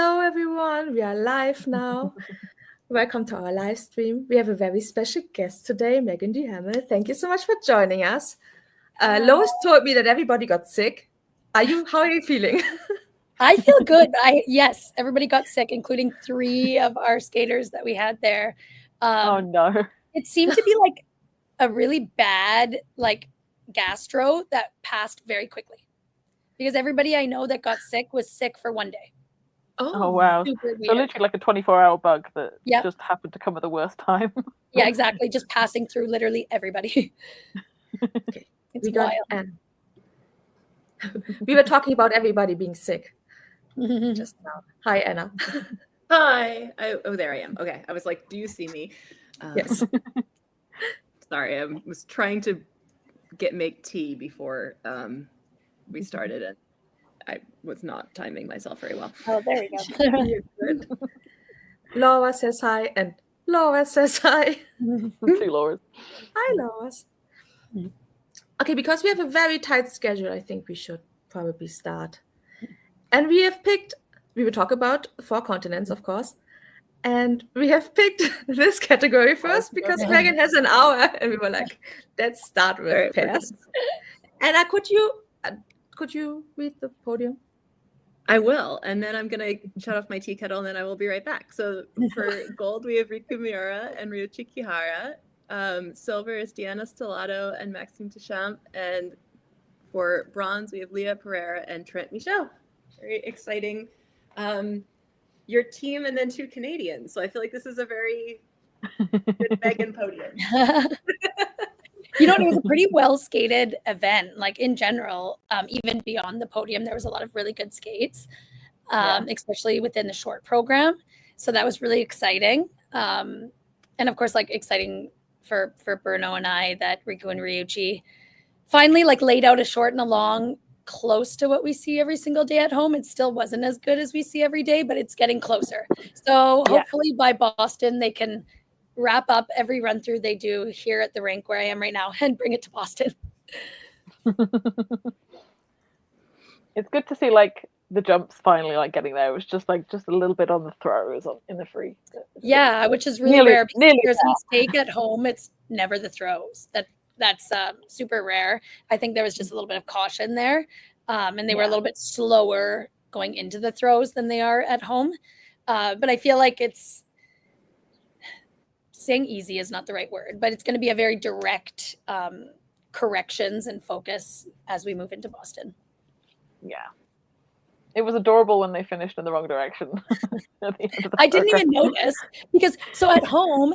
Hello, everyone. We are live now. Welcome to our live stream. We have a very special guest today, Meagan Duhamel. Thank you so much for joining us. Lois told me that everybody got sick. How are you feeling? I feel good. Yes, everybody got sick, including 3 of our skaters that we had there. Oh no. It seemed to be like a really bad gastro that passed very quickly. Because everybody I know that got sick was sick for one day. Oh wow. Super weird. So literally like a 24-hour bug that Yep. just happened to come at the worst time. Yeah, exactly. Just passing through literally everybody. Okay. It's wild. We were talking about everybody being sick just now. Hi, Anna. Hi. There I am. Okay. I was like, do you see me? Yes. Sorry, I was trying to make tea before we started, and I was not timing myself very well. Oh, there we go. You're good. Laura says hi, and Laura says hi. 2 Lauras. Hi, Laura's. Okay, because we have a very tight schedule, I think we should probably start. And we will talk about 4 continents, of course. And we have picked this category first because Meagan has an hour, and we were like, let's start with pairs. Anna, could you read the podium? I will, and then I'm gonna shut off my tea kettle, and then I will be right back. So for gold, we have Riku Miura and Ryuichi Kihara. Silver is Diana Stellato and Maxime Deschamps, and for bronze, we have Leah Pereira and Trent Michaud. Very exciting. Your team, and then 2 Canadians. So I feel like this is a very good Meagan podium. It was a pretty well skated event. Like in general, even beyond the podium, there was a lot of really good skates, especially within the short program. So that was really exciting. And of course, exciting for Bruno and I that Riku and Ryuichi finally laid out a short and a long close to what we see every single day at home. It still wasn't as good as we see every day, but it's getting closer. So hopefully by Boston, they can wrap up every run through they do here at the rink where I am right now and bring it to Boston. It's good to see the jumps finally getting there. It was just a little bit on the throws in the free. Yeah, which is really rare because there's a mistake at home. It's never the throws. That's super rare. I think there was just a little bit of caution there. And they were a little bit slower going into the throws than they are at home. But I feel like it's saying easy is not the right word, but it's going to be a very direct corrections and focus as we move into Boston. Yeah. It was adorable when they finished in the wrong direction. At the end of the I didn't even notice because so at home,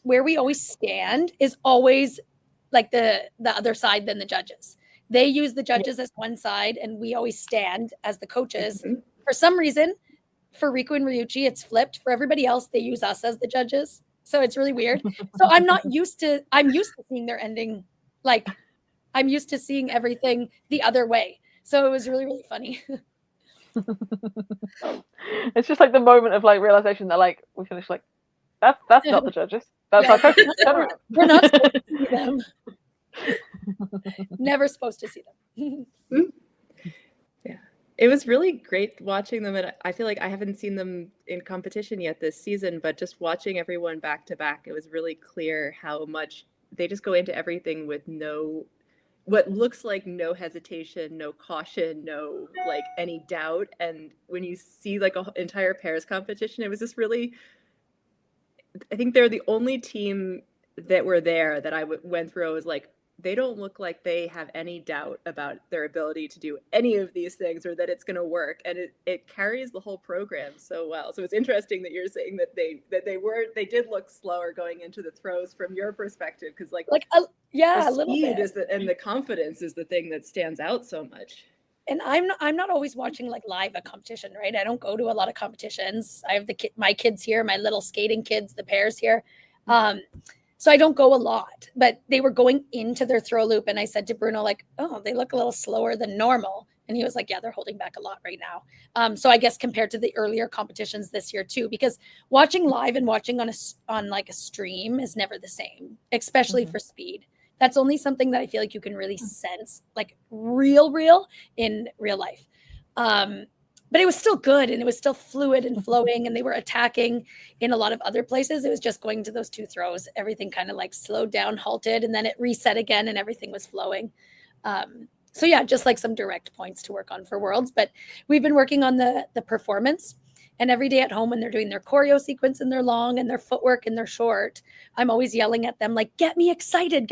where we always stand is always the other side than the judges. They use the judges as one side, and we always stand as the coaches. Mm-hmm. For some reason, for Riku and Ryuichi, it's flipped. For everybody else, they use us as the judges. So it's really weird. So I'm used to seeing their ending. I'm used to seeing everything the other way. So it was really, really funny. It's just the moment of realization that we finished that's not the judges. That's our coaches. We're not supposed to see them. Never supposed to see them. Yeah. It was really great watching them, and I feel like I haven't seen them in competition yet this season, but just watching everyone back to back, it was really clear how much they just go into everything with what looks like no hesitation, no caution, no any doubt. And when you see an entire pairs competition, it was just really, I think they're the only team that were there that I went through. I was they don't look like they have any doubt about their ability to do any of these things or that it's going to work. And it carries the whole program so well. So it's interesting that you're saying that they did look slower going into the throws from your perspective. Cause the speed is and the confidence is the thing that stands out so much. And I'm not always watching live a competition, right? I don't go to a lot of competitions. I have my kids here, my little skating kids, the pairs here. So I don't go a lot, but they were going into their throw loop. And I said to Bruno, oh, they look a little slower than normal. And he was like, yeah, they're holding back a lot right now. So I guess compared to the earlier competitions this year too, because watching live and watching on a stream is never the same, especially for speed. That's only something that I feel like you can really sense, real in real life. but it was still good, and it was still fluid and flowing, and they were attacking in a lot of other places. It was just going to those 2 throws. Everything kind of like slowed down, halted, and then it reset again, and everything was flowing. So yeah, just like some direct points to work on for Worlds. But we've been working on the performance. And every day at home, when they're doing their choreo sequence and their long and their footwork and their short, I'm always yelling at them, like, get me excited,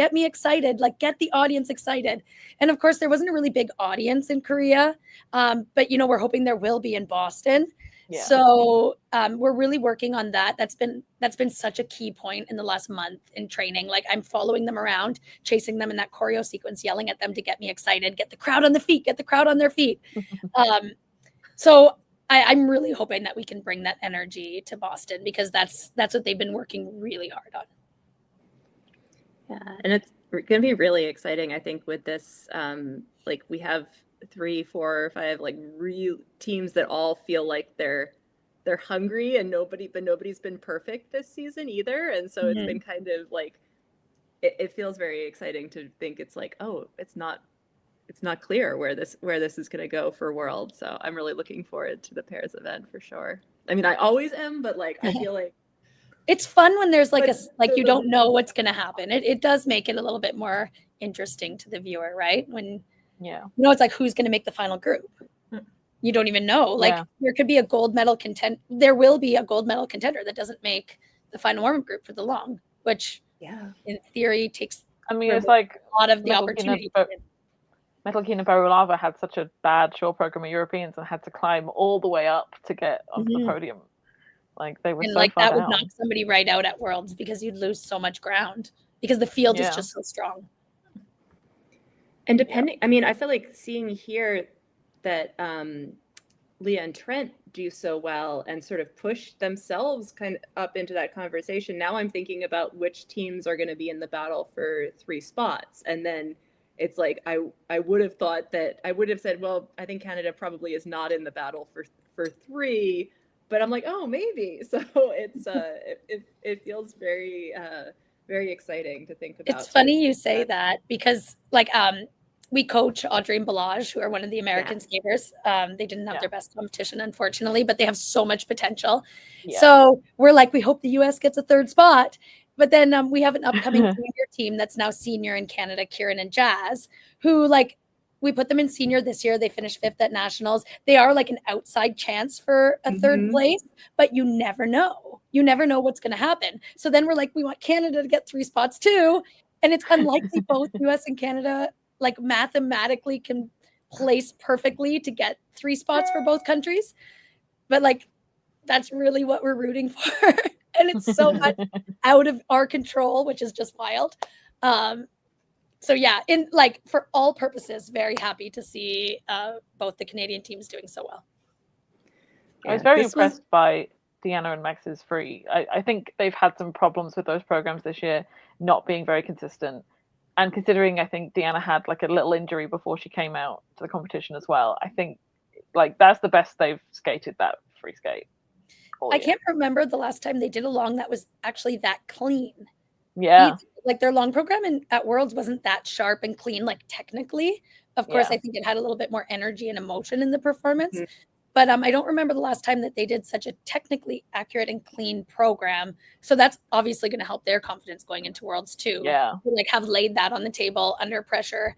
like, get the audience excited. And of course, there wasn't a really big audience in Korea, but, you know, we're hoping there will be in Boston. Yeah. So we're really working on that. That's been such a key point in the last month in training. Like, I'm following them around, chasing them in that choreo sequence, yelling at them to get me excited, get the crowd on the feet, get the crowd on their feet. So I'm really hoping that we can bring that energy to Boston, because that's what they've been working really hard on. Yeah, and it's going to be really exciting, I think, with this. Like, we have 3, 4, 5 like real teams that all feel like they're hungry, and nobody's been perfect this season either. And so it's been kind of like, it feels very exciting to think it's like, oh, it's not clear where this is going to go for World. So I'm really looking forward to the pairs event for sure. I mean, I always am, but like, I feel like it's fun when there's like you don't know what's going to happen. It does make it a little bit more interesting to the viewer, right? When, you know, it's like, who's going to make the final group? You don't even know. Like, there could be a gold medal contender. There will be a gold medal contender that doesn't make the final warm-up group for the long, which in theory takes, I mean, it's like a lot of the opportunity. Metal Kina Barulava had such a bad short program of Europeans and had to climb all the way up to get onto the podium. Like, they were so like far that down. would knock somebody right out at Worlds, because you'd lose so much ground because the field is just so strong. And depending, I mean, I feel like seeing here that Leah and Trent do so well and sort of push themselves kind of up into that conversation. Now I'm thinking about which teams are going to be in the battle for 3 spots, and then it's like, I would have thought that I would have said, well, I think Canada probably is not in the battle for 3, but I'm like, oh, maybe. So it's it feels very very exciting to think about. It's funny you say that, because like we coach Audrey and Balaj, who are one of the American skaters. They didn't have their best competition, unfortunately, but they have so much potential. So we're like, we hope the US gets a 3rd spot. But then we have an upcoming junior team that's now senior in Canada, Kieran and Jazz, who, like, we put them in senior this year. They finished 5th at nationals. They are like an outside chance for a 3rd place, but you never know. You never know what's going to happen. So then we're like, we want Canada to get 3 spots too. And it's unlikely both US and Canada, like, mathematically can place perfectly to get 3 spots for both countries. But like, that's really what we're rooting for. And it's so much out of our control, which is just wild. So yeah, in like, for all purposes, very happy to see both the Canadian teams doing so well. I was very impressed by Deanna and Max's free. I think they've had some problems with those programs this year, not being very consistent. And considering, I think Deanna had like a little injury before she came out to the competition as well, I think like that's the best they've skated that free skate. I can't remember the last time they did a long that was actually that clean. Yeah. Like, their long program at Worlds wasn't that sharp and clean, like, technically. Of course, I think it had a little bit more energy and emotion in the performance. But I don't remember the last time that they did such a technically accurate and clean program. So that's obviously going to help their confidence going into Worlds too. Yeah. To, like, have laid that on the table under pressure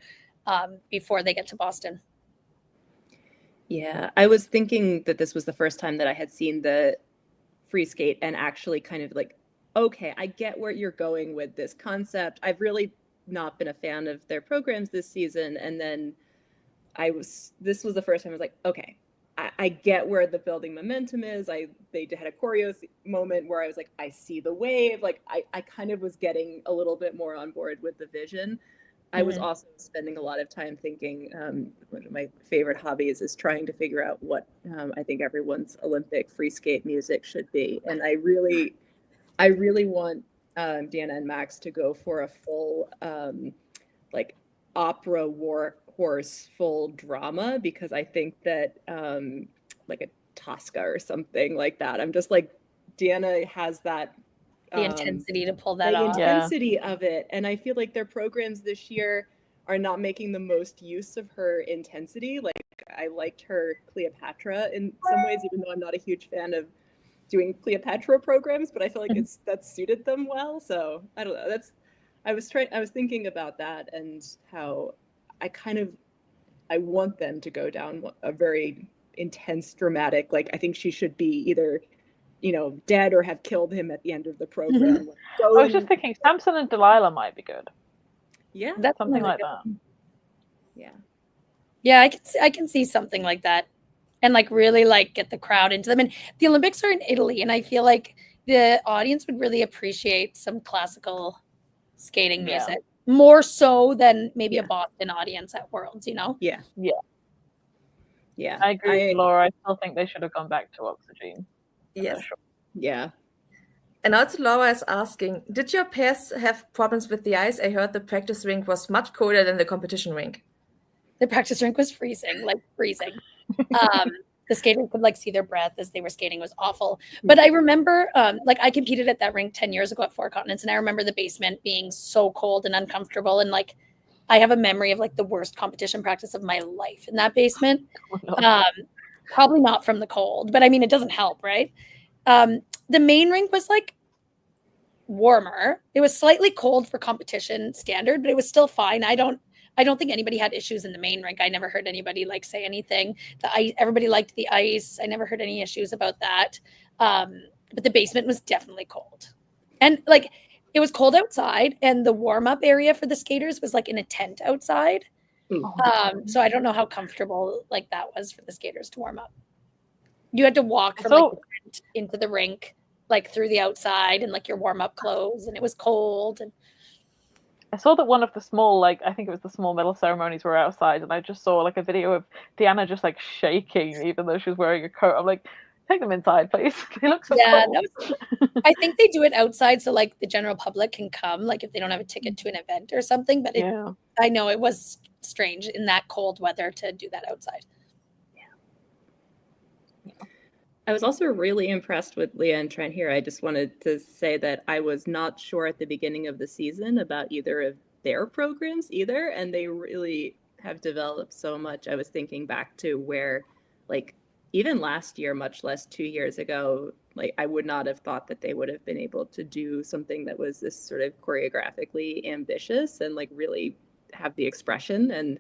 before they get to Boston. Yeah, I was thinking that this was the first time that I had seen the free skate and actually kind of like, okay, I get where you're going with this concept. I've really not been a fan of their programs this season. And then this was the first time I was like, okay, I get where the building momentum is. They had a choreo moment where I was like, I see the wave. Like, I kind of was getting a little bit more on board with the vision. I was also spending a lot of time thinking, one of my favorite hobbies is trying to figure out what I think everyone's Olympic free skate music should be. And I really want Deanna and Max to go for a full like opera war horse full drama, because I think that like a Tosca or something like that. I'm just like, Deanna has that the intensity to pull that off. The intensity of it. And I feel like their programs this year are not making the most use of her intensity. Like, I liked her Cleopatra in some ways, even though I'm not a huge fan of doing Cleopatra programs, but I feel like that suited them well. So I don't know. I was thinking about that and how I want them to go down a very intense, dramatic, like I think she should be either, dead or have killed him at the end of the program. I was just thinking Samson and Delilah might be good. Yeah. That's something like that. Yeah. Yeah, I can see something like that. And like really like get the crowd into them. And the Olympics are in Italy, and I feel like the audience would really appreciate some classical skating music more so than maybe a Boston audience at Worlds, Yeah. I agree with Laura. I still think they should have gone back to Oxygen. Yes. Yeah. And also Laura is asking, did your pairs have problems with the ice? I heard the practice rink was much colder than the competition rink. The practice rink was freezing. The skaters could like see their breath as they were skating. It was awful. But I remember like I competed at that rink 10 years ago at Four Continents, and I remember the basement being so cold and uncomfortable. And like I have a memory of like the worst competition practice of my life in that basement. Probably not from the cold, but I mean, it doesn't help, right? The main rink was like warmer. It was slightly cold for competition standard, but it was still fine. I don't think anybody had issues in the main rink. I never heard anybody like say anything. Everybody liked the ice. I never heard any issues about that. But the basement was definitely cold. And like it was cold outside, and the warm-up area for the skaters was like in a tent outside. So I don't know how comfortable like that was for the skaters to warm up. You had to walk from like the tent into the rink, like through the outside and like your warm-up clothes, and it was cold. And I saw that one of the small, I think it was the small medal ceremonies were outside, and I just saw like a video of Deanna just like shaking even though she was wearing a coat. I'm like, take them inside, please. They look so cold. I think they do it outside so like the general public can come, like if they don't have a ticket to an event or something. But I know it was strange in that cold weather to do that outside. I was also really impressed with Leah and Trent here. I just wanted to say that I was not sure at the beginning of the season about either of their programs either, and they really have developed so much. I was thinking back to where, like, even last year, much less 2 years ago, like I would not have thought that they would have been able to do something that was this sort of choreographically ambitious and like really have the expression.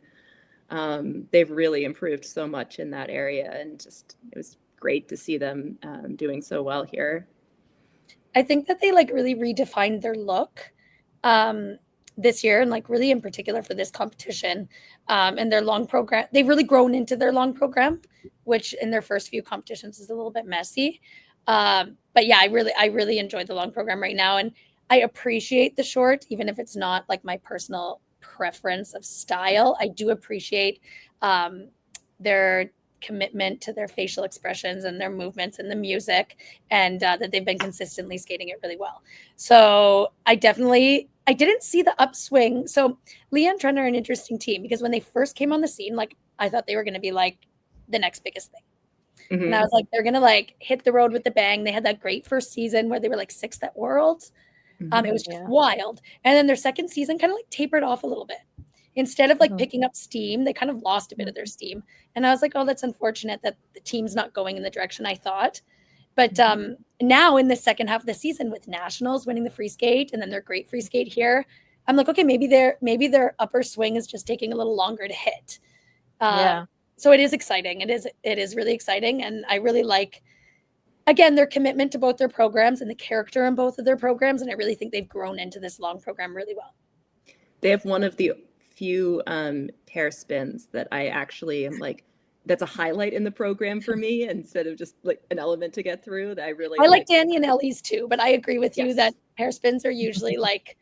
And they've really improved so much in that area, and just it was great to see them doing so well here. I think that they like really redefined their look this year, and like really in particular for this competition and their long program. They've really grown into their long program, which in their first few competitions is a little bit messy. But yeah, I really enjoyed the long program right now, and I appreciate the short, even if it's not like my personal preference of style. I do appreciate their commitment to their facial expressions and their movements and the music, and that they've been consistently skating it really well. So I didn't see the upswing. So Leah and Trent are an interesting team because when they first came on the scene, like I thought they were going to be like the next biggest thing. Mm-hmm. And I was like, they're going to like hit the road with the bang. They had that great first season where they were like 6th at Worlds. It was just wild. And then their second season kind of like tapered off a little bit. Instead of like picking up steam, they kind of lost a bit of their steam. And I was like, oh, that's unfortunate that the team's not going in the direction I thought. But now in the second half of the season with nationals winning the free skate and then their great free skate here, I'm like, okay, maybe their upper swing is just taking a little longer to hit. So it is exciting. It is really exciting. And I really like, again, their commitment to both their programs and the character in both of their programs. And I really think they've grown into this long program really well. They have one of the few pair spins that I actually am like, that's a highlight in the program for me instead of just like an element to get through. That I like Danny and Ellie's too, but I agree with you that pair spins are usually like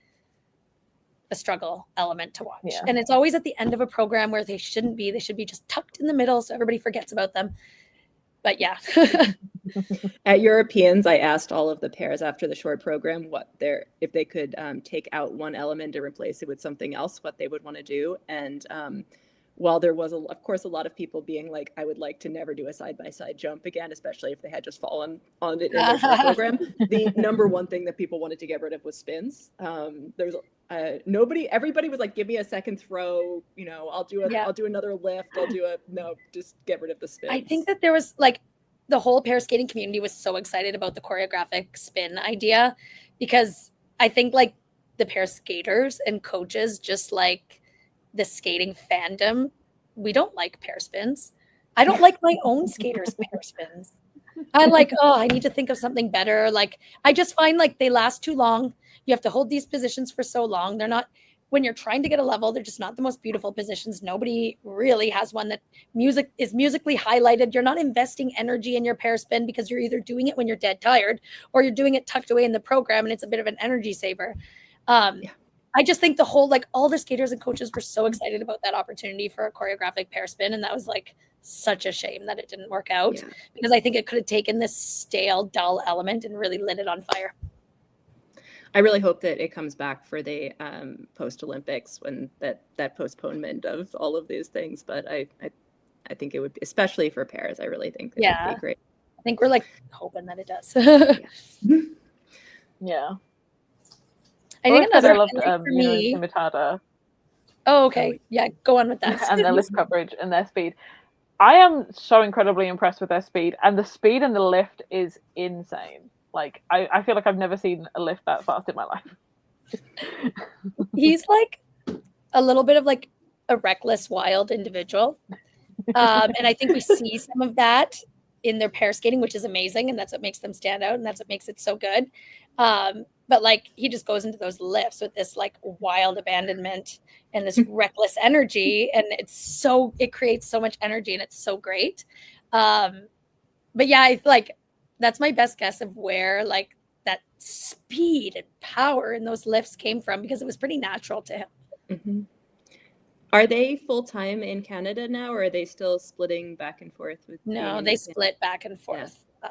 a struggle element to watch. And it's always at the end of a program where they shouldn't be. They should be just tucked in the middle so everybody forgets about them. But yeah. At Europeans, I asked all of the pairs after the short program if they could take out one element and replace it with something else, what they would want to do. And while there was, of course, a lot of people being like, I would like to never do a side-by-side jump again, especially if they had just fallen on it in their short program. The number one thing that people wanted to get rid of was spins. There's everybody was like, give me a second throw, you know, I'll do another lift, just get rid of the spins. I think that there was like the whole pair skating community was so excited about the choreographic spin idea, because I think like the pair skaters and coaches, just like the skating fandom, we don't like pair spins. I don't like my own skaters' pair spins. I'm like, oh, I need to think of something better. Like, I just find like they last too long. You have to hold these positions for so long. They're not, when you're trying to get a level, they're just not the most beautiful positions. Nobody really has one that is musically highlighted. You're not investing energy in your pair spin because you're either doing it when you're dead tired or you're doing it tucked away in the program, and it's a bit of an energy saver. I just think the whole, like, all the skaters and coaches were so excited about that opportunity for a choreographic pair spin. And that was like such a shame that it didn't work out, because I think it could have taken this stale, dull element and really lit it on fire. I really hope that it comes back for the post-Olympics, when that postponement of all of these things. But I think it would be, especially for pairs, I really think it would be great. I think we're like hoping that it does. Yeah. I think another loved for me. Sumitada. Oh, okay. Yeah, go on with that. And their lift coverage and their speed. I am so incredibly impressed with their speed, and the speed in the lift is insane. Like, I feel like I've never seen a lift that fast in my life. He's like a little bit of like a reckless, wild individual. And I think we see some of that in their pair skating, which is amazing. And that's what makes them stand out. And that's what makes it so good. But like, he just goes into those lifts with this like wild abandonment and this reckless energy. And it creates so much energy, and it's so great. But yeah, that's my best guess of where like that speed and power in those lifts came from, because it was pretty natural to him. Mm-hmm. Are they full-time in Canada now, or are they still splitting back and forth with? No, they split back and forth. Yeah.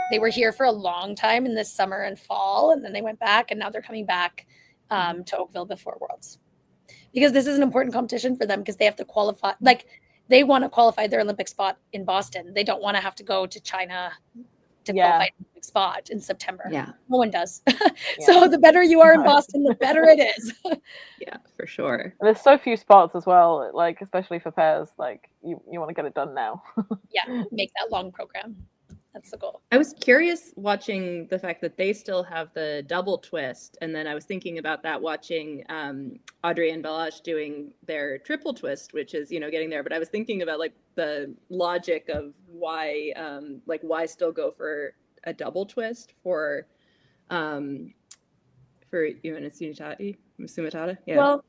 They were here for a long time in this summer and fall, and then they went back, and now they're coming back to Oakville before Worlds, because this is an important competition for them, because they have to qualify. Like, they want to qualify their Olympic spot in Boston. They don't want to have to go to China to qualify an Olympic spot in September. Yeah, no one does. So the better you are in Boston, the better it is. Yeah, for sure. And there's so few spots as well, like especially for pairs. Like, you want to get it done now. Yeah, make that long program. That's the goal. I was curious watching the fact that they still have the double twist, and then I was thinking about that watching Audrey and Balazs doing their triple twist, which is, you know, getting there. But I was thinking about like the logic of why still go for a double twist for you and Sumitada. Yeah. Well,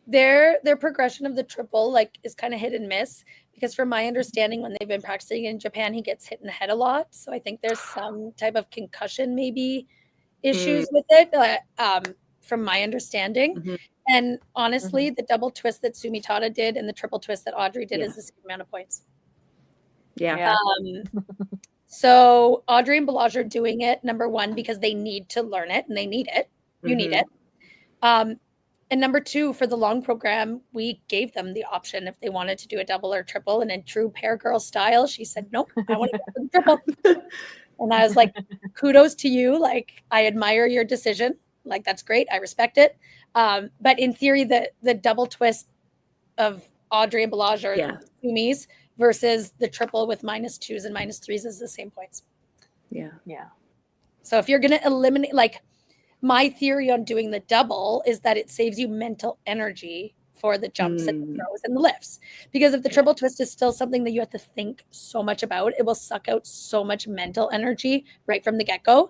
their progression of the triple like is kind of hit and miss, because from my understanding, when they've been practicing in Japan, he gets hit in the head a lot. So I think there's some type of concussion maybe issues with it, from my understanding. Mm-hmm. And honestly, the double twist that Sumitada did and the triple twist that Audrey did is the same amount of points. Yeah. So Audrey and Balazs are doing it, number one, because they need to learn it, and they need it. You need it. And number two, for the long program, we gave them the option if they wanted to do a double or triple. And in true pair girl style, she said, nope, I want to go for the triple. And I was like, kudos to you. Like, I admire your decision. Like, that's great. I respect it. But in theory, the double twist of Audrey and Balazs or Sumis versus the triple with -2s and -3s is the same points. Yeah. Yeah. So if you're going to eliminate, like, my theory on doing the double is that it saves you mental energy for the jumps and the throws and the lifts. Because if the triple twist is still something that you have to think so much about, it will suck out so much mental energy right from the get-go.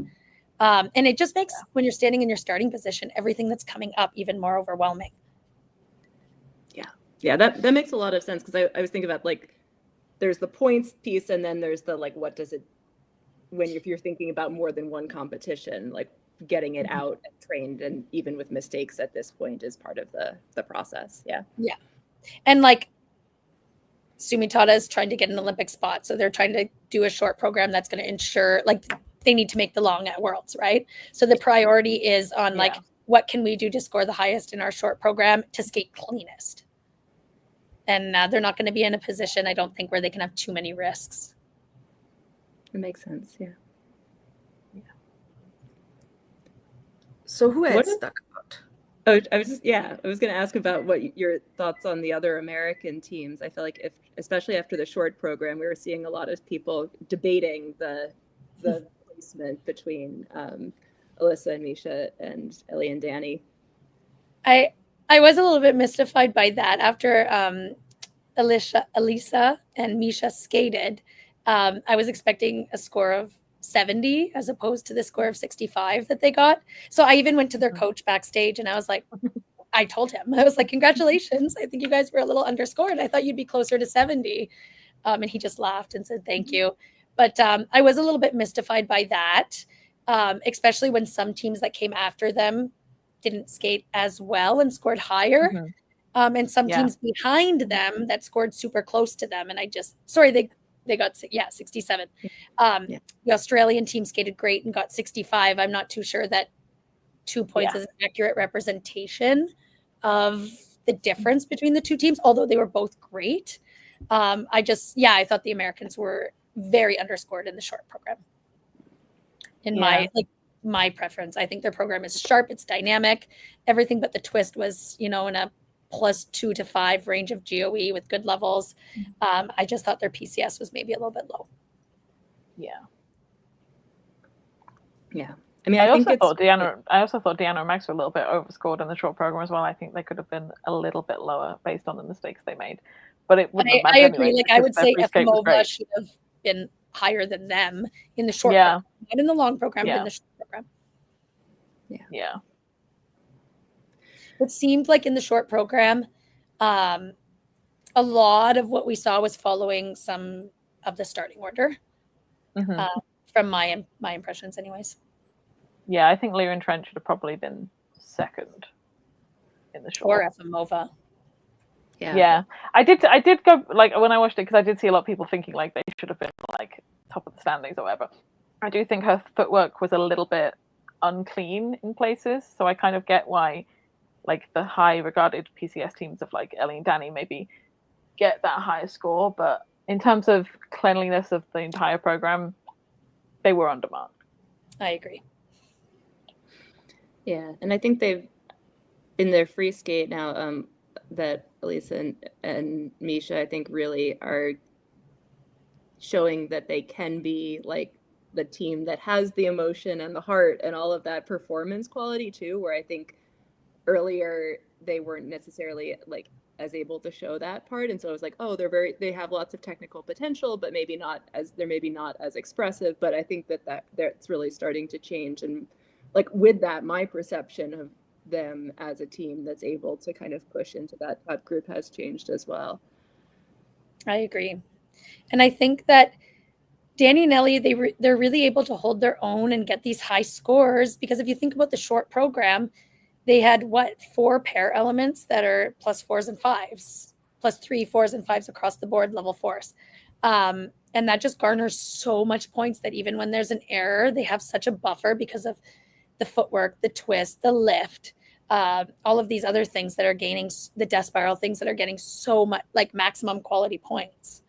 And it just makes, when you're standing in your starting position, everything that's coming up even more overwhelming. Yeah, that makes a lot of sense, because I was thinking about, like, there's the points piece, and then there's the, like, what does it, if you're thinking about more than one competition, like, getting it out and trained, and even with mistakes at this point is part of the process. Yeah. And like, Sumitada is trying to get an Olympic spot, so they're trying to do a short program that's going to ensure, like, they need to make the long at Worlds, right? So the priority is on like, what can we do to score the highest in our short program to skate cleanest? And they're not going to be in a position, I don't think, where they can have too many risks. It makes sense. Yeah. So who else stuck out? Oh, I was going to ask about what your thoughts on the other American teams. I feel like especially after the short program, we were seeing a lot of people debating the placement between Alyssa and Misha and Ellie and Danny. I was a little bit mystified by that after Elisa and Misha skated. I was expecting a score of 70 as opposed to the score of 65 that they got. So I even went to their coach backstage and I was like, I told him, I was like, congratulations. I think you guys were a little underscored. I thought you'd be closer to 70. And he just laughed and said, thank you. But I was a little bit mystified by that, especially when some teams that came after them didn't skate as well and scored higher. And some teams behind them that scored super close to them. And they got 67. The Australian team skated great and got 65. I'm not too sure that 2 points is an accurate representation of the difference between the two teams, although they were both great. I thought the Americans were very underscored in the short program. In my preference, I think their program is sharp, it's dynamic, everything but the twist was, in a +2 to 5 range of GOE with good levels. I just thought their PCS was maybe a little bit low. Yeah. I mean, I also thought Deanna and Max were a little bit overscored in the short program as well. I think they could have been a little bit lower based on the mistakes they made. But it wouldn't have mattered agree. anyway, I would say Efimova should have been higher than them in the short program, not in the long program, but in the short program. Yeah. It seemed like in the short program, a lot of what we saw was following some of the starting order, from my impressions anyways. Yeah, I think Leah and Trent should have probably been second in the short. Or Efimova. Yeah. I did go, like, when I watched it, because I did see a lot of people thinking like they should have been like top of the standings or whatever. I do think her footwork was a little bit unclean in places, so I kind of get why like the high regarded PCS teams of like Ellie and Danny maybe get that higher score, but in terms of cleanliness of the entire program, they were undermarked. I agree. Yeah, and I think they've in their free skate now that Elisa and Misha, I think, really are showing that they can be like the team that has the emotion and the heart and all of that performance quality too, where I think earlier they weren't necessarily like as able to show that part. And so I was like, oh, they have lots of technical potential, but maybe not as expressive. But I think that's really starting to change. And like with that, my perception of them as a team that's able to kind of push into that group has changed as well. I agree. And I think that Danny and Ellie, they're really able to hold their own and get these high scores, because if you think about the short program, they had 4 pair elements that are +4s and 5s, +3 4s and 5s across the board, level 4s. And that just garners so much points that even when there's an error, they have such a buffer because of the footwork, the twist, the lift, all of these other things that are gaining, the death spiral things that are getting so much like maximum quality points,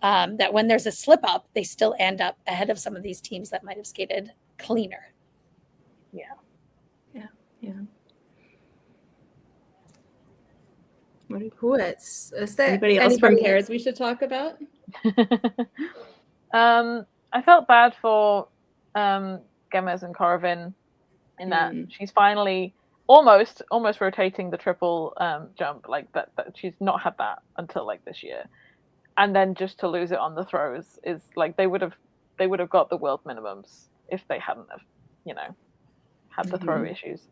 that when there's a slip up, they still end up ahead of some of these teams that might have skated cleaner. Yeah. Who is there anybody else from pairs we should talk about? I felt bad for Gemez and Korovin in that she's finally almost rotating the triple jump, like that she's not had that until like this year, and then just to lose it on the throws is like they would have got the world minimums if they hadn't have had the throw issues.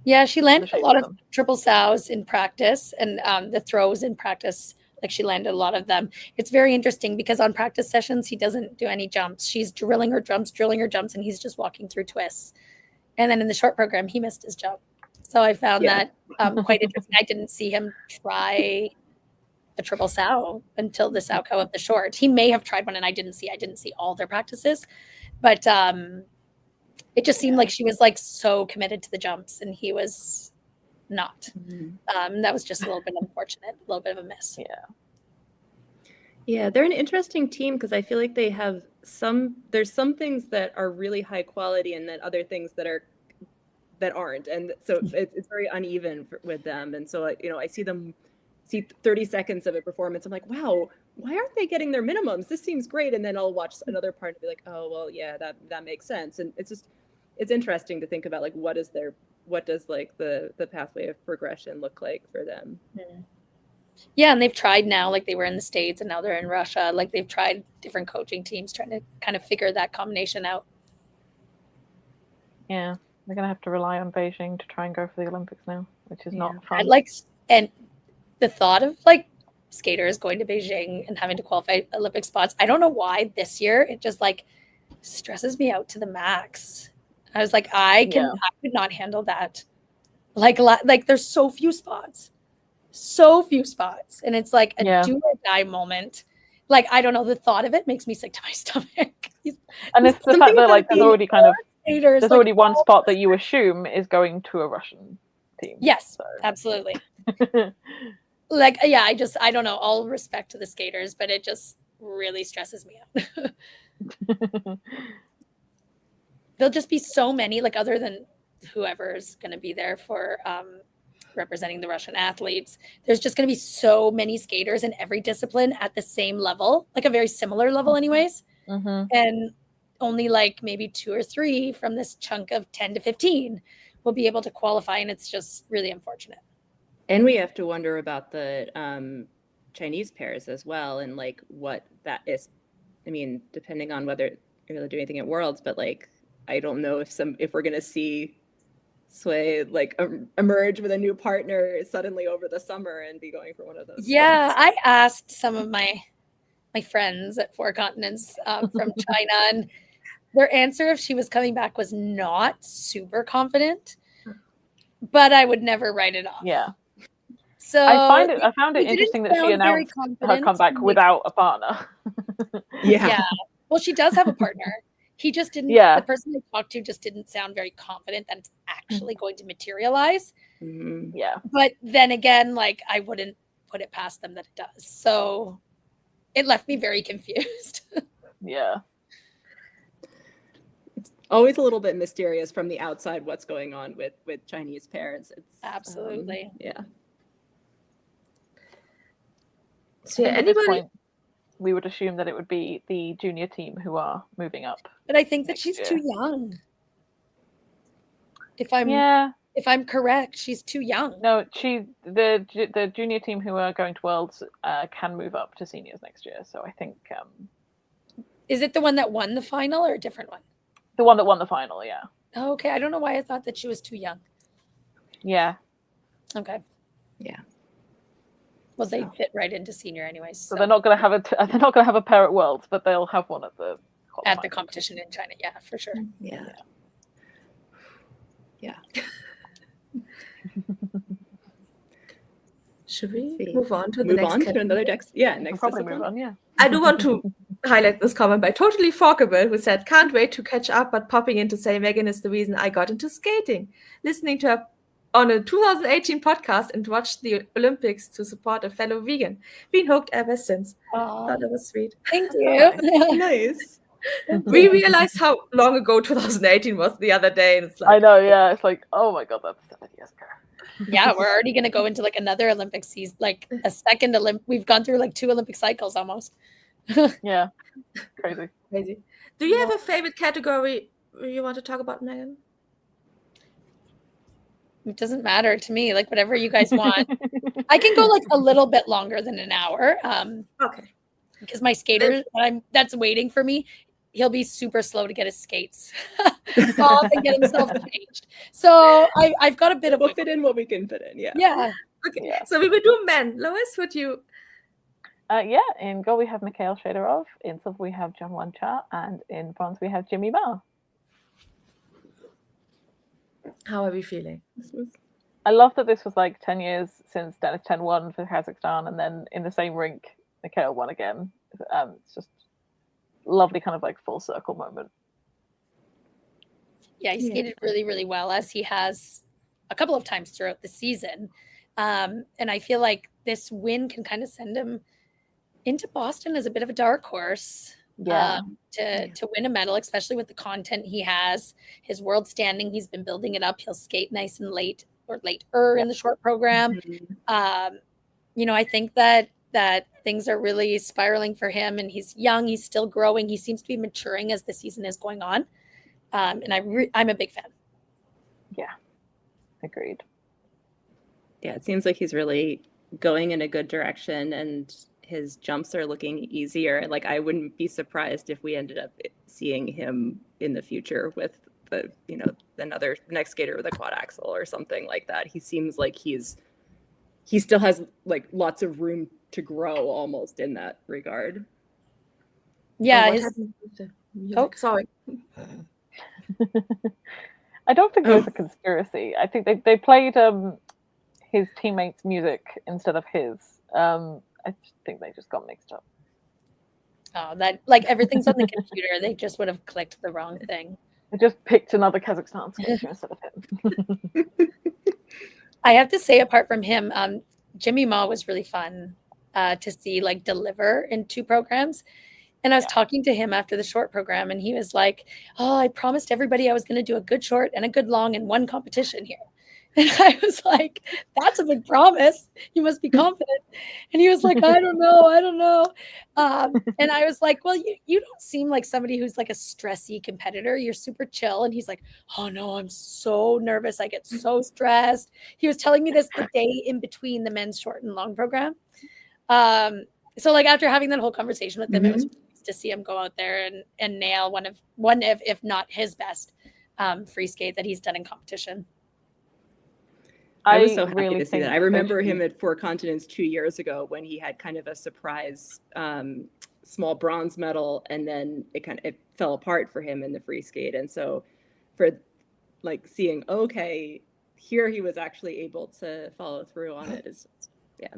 Yeah, she landed a lot of triple sows in practice, and the throws in practice, like she landed a lot of them. It's very interesting because on practice sessions, he doesn't do any jumps. She's drilling her jumps, and he's just walking through twists. And then in the short program, he missed his jump. So I found that quite interesting. I didn't see him try a triple sow until the Sauco of the short. He may have tried one, and I didn't see all their practices, but it just seemed like she was like so committed to the jumps and he was not. That was just a little bit unfortunate, a little bit of a miss. Yeah, they're an interesting team because I feel like they have there's some things that are really high quality and then other things that are that aren't, and so it's very uneven with them. And so I see 30 seconds of a performance, I'm like, wow, why aren't they getting their minimums? This seems great. And then I'll watch another part and be like, oh well, yeah, that makes sense. And it's interesting to think about, like, what does like the pathway of progression look like for them. Yeah, and they've tried now, like they were in the States and now they're in Russia. Like they've tried different coaching teams trying to kind of figure that combination out. Yeah, they're gonna have to rely on Beijing to try and go for the Olympics now, which is not fun. And the thought of like skaters going to Beijing and having to qualify Olympic spots, I don't know why this year it just like stresses me out to the max. I was like, I could not handle that. Like there's so few spots, and it's like a do or die moment. Like, I don't know, the thought of it makes me sick to my stomach. And it's the fact that like there's already already one spot that you assume is going to a Russian team. Yes, so. Absolutely. Like, yeah, I don't know, all respect to the skaters, but it just really stresses me out. There'll just be so many, like, other than whoever's going to be there for representing the Russian athletes, there's just going to be so many skaters in every discipline at the same level, like a very similar level anyways. And only like maybe 2 or 3 from this chunk of 10 to 15 will be able to qualify. And it's just really unfortunate. And we have to wonder about the Chinese pairs as well, and like what that is. I mean, depending on whether you're going to do anything at Worlds, but like, I don't know if we're going to see Sway like emerge with a new partner suddenly over the summer and be going for one of those. Yeah, I asked some of my friends at Four Continents from China, and their answer, if she was coming back, was not super confident, but I would never write it off. Yeah. So I found it interesting that she announced her comeback without a partner. Yeah. Well, she does have a partner. He just didn't. Yeah. The person I talked to just didn't sound very confident that it's actually going to materialize. Yeah. But then again, like, I wouldn't put it past them that it does. So it left me very confused. Yeah. It's always a little bit mysterious from the outside what's going on with Chinese pairs. It's absolutely. Yeah. So yeah, anybody? We would assume that it would be the junior team who are moving up. But I think that she's too young. If I'm correct, she's too young. No, the junior team who are going to Worlds can move up to seniors next year. So I think. Is it the one that won the final or a different one? The one that won the final, yeah. Oh, okay, I don't know why I thought that she was too young. Yeah. Okay. Yeah. Well, they fit right into senior anyways. So they're not going to have a pair at Worlds, but they'll have one at the competition in China. Yeah, for sure. Yeah. Should we move on to the next? To another next. Yeah, next. Probably move on. Yeah. I do want to highlight this comment by Totally Forkable, who said, "Can't wait to catch up, but popping in to say Meagan is the reason I got into skating. Listening to her on a 2018 podcast and watched the Olympics to support a fellow vegan. Been hooked ever since." Oh, thought that was sweet. Thank you. Nice. We realized how long ago 2018 was the other day, and it's like, I know, yeah. It's like, oh my god, that's 7 years ago. Yeah, we're already going to go into like another Olympic season, like a second Olympic. We've gone through like 2 Olympic cycles almost. Yeah, crazy. Do you have a favorite category you want to talk about, Meagan? It doesn't matter to me, like whatever you guys want. I can go like a little bit longer than an hour. Okay. Because my skater that's waiting for me, he'll be super slow to get his skates off and get himself changed. So I've got a bit of. We'll fit in what we can fit in. Yeah. Yeah. Okay. Yeah. So we will do men. Lois, would you? In goal we have Mikhail Shadorov. In silver we have John Wancha, and in bronze we have Jimmy Ma. How are we feeling? I love that this was like 10 years since Dennis Chen won for Kazakhstan, and then in the same rink, Mikhail won again. It's just lovely kind of like full circle moment. Yeah, he skated really, really well, as he has a couple of times throughout the season. And I feel like this win can kind of send him into Boston as a bit of a dark horse. to win a medal, especially with the content he has, his world standing. He's been building it up. He'll skate nice and late or later in the short program. I think that things are really spiraling for him, and he's young. He's still growing. He seems to be maturing as the season is going on. And I'm a big fan. Yeah, agreed. Yeah, it seems like he's really going in a good direction, and his jumps are looking easier. Like, I wouldn't be surprised if we ended up seeing him in the future with the another next skater with a quad axel or something like that. He seems like he still has like lots of room to grow almost in that regard. Yeah. Sorry. I don't think there's a conspiracy. I think they played his teammates' music instead of his. I think they just got mixed up. Oh, that like everything's on the computer. They just would have clicked the wrong thing. They just picked another Kazakhstan skater instead of him. I have to say, apart from him, Jimmy Ma was really fun to see like deliver in 2 programs. And I was talking to him after the short program, and he was like, "Oh, I promised everybody I was going to do a good short and a good long in one competition here." And I was like, "That's a big promise. You must be confident." And he was like, I don't know. And I was like, "Well, you don't seem like somebody who's like a stressy competitor. You're super chill." And he's like, "Oh no, I'm so nervous. I get so stressed." He was telling me this the day in between the men's short and long program. So like after having that whole conversation with him, it was nice to see him go out there and nail one of if not his best free skate that he's done in competition. I was so happy to see that. I remember him at 4 Continents 2 years ago when he had kind of a surprise small bronze medal, and then it fell apart for him in the free skate. And so for like seeing, okay, here he was actually able to follow through on it is, it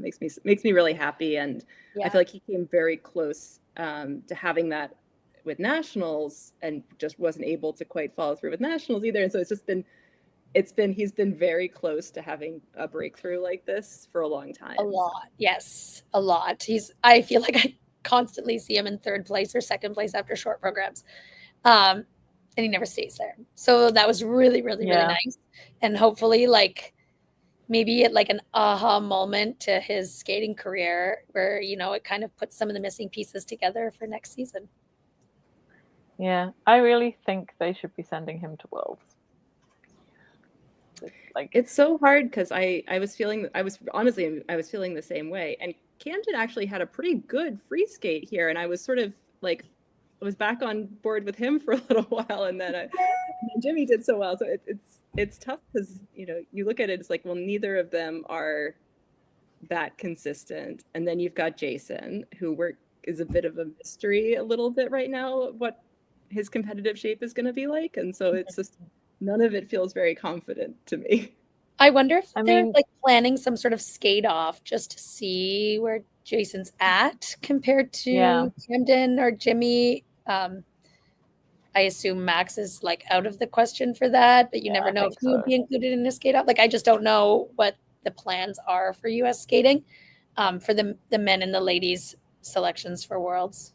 makes me really happy. And I feel like he came very close to having that with nationals and just wasn't able to quite follow through with nationals either. And so he's been very close to having a breakthrough like this for a long time. A lot. Yes, a lot. I feel like I constantly see him in 3rd place or 2nd place after short programs. And he never stays there. So that was really, really, really nice. And hopefully like maybe at like an aha moment to his skating career where, it kind of puts some of the missing pieces together for next season. Yeah, I really think they should be sending him to Worlds. It's so hard because I was feeling the same way. And Camden actually had a pretty good free skate here, and I was sort of like, I was back on board with him for a little while, and then Jimmy did so well. So it's tough because you look at it, it's like, well, neither of them are that consistent, and then you've got Jason, who is a bit of a mystery a little bit right now what his competitive shape is going to be like, and so it's just none of it feels very confident to me. I wonder if they're like planning some sort of skate off just to see where Jason's at compared to Camden or Jimmy. I assume Max is like out of the question for that, but you never know if he would be included in a skate off. Like, I just don't know what the plans are for US skating for the men and the ladies selections for Worlds.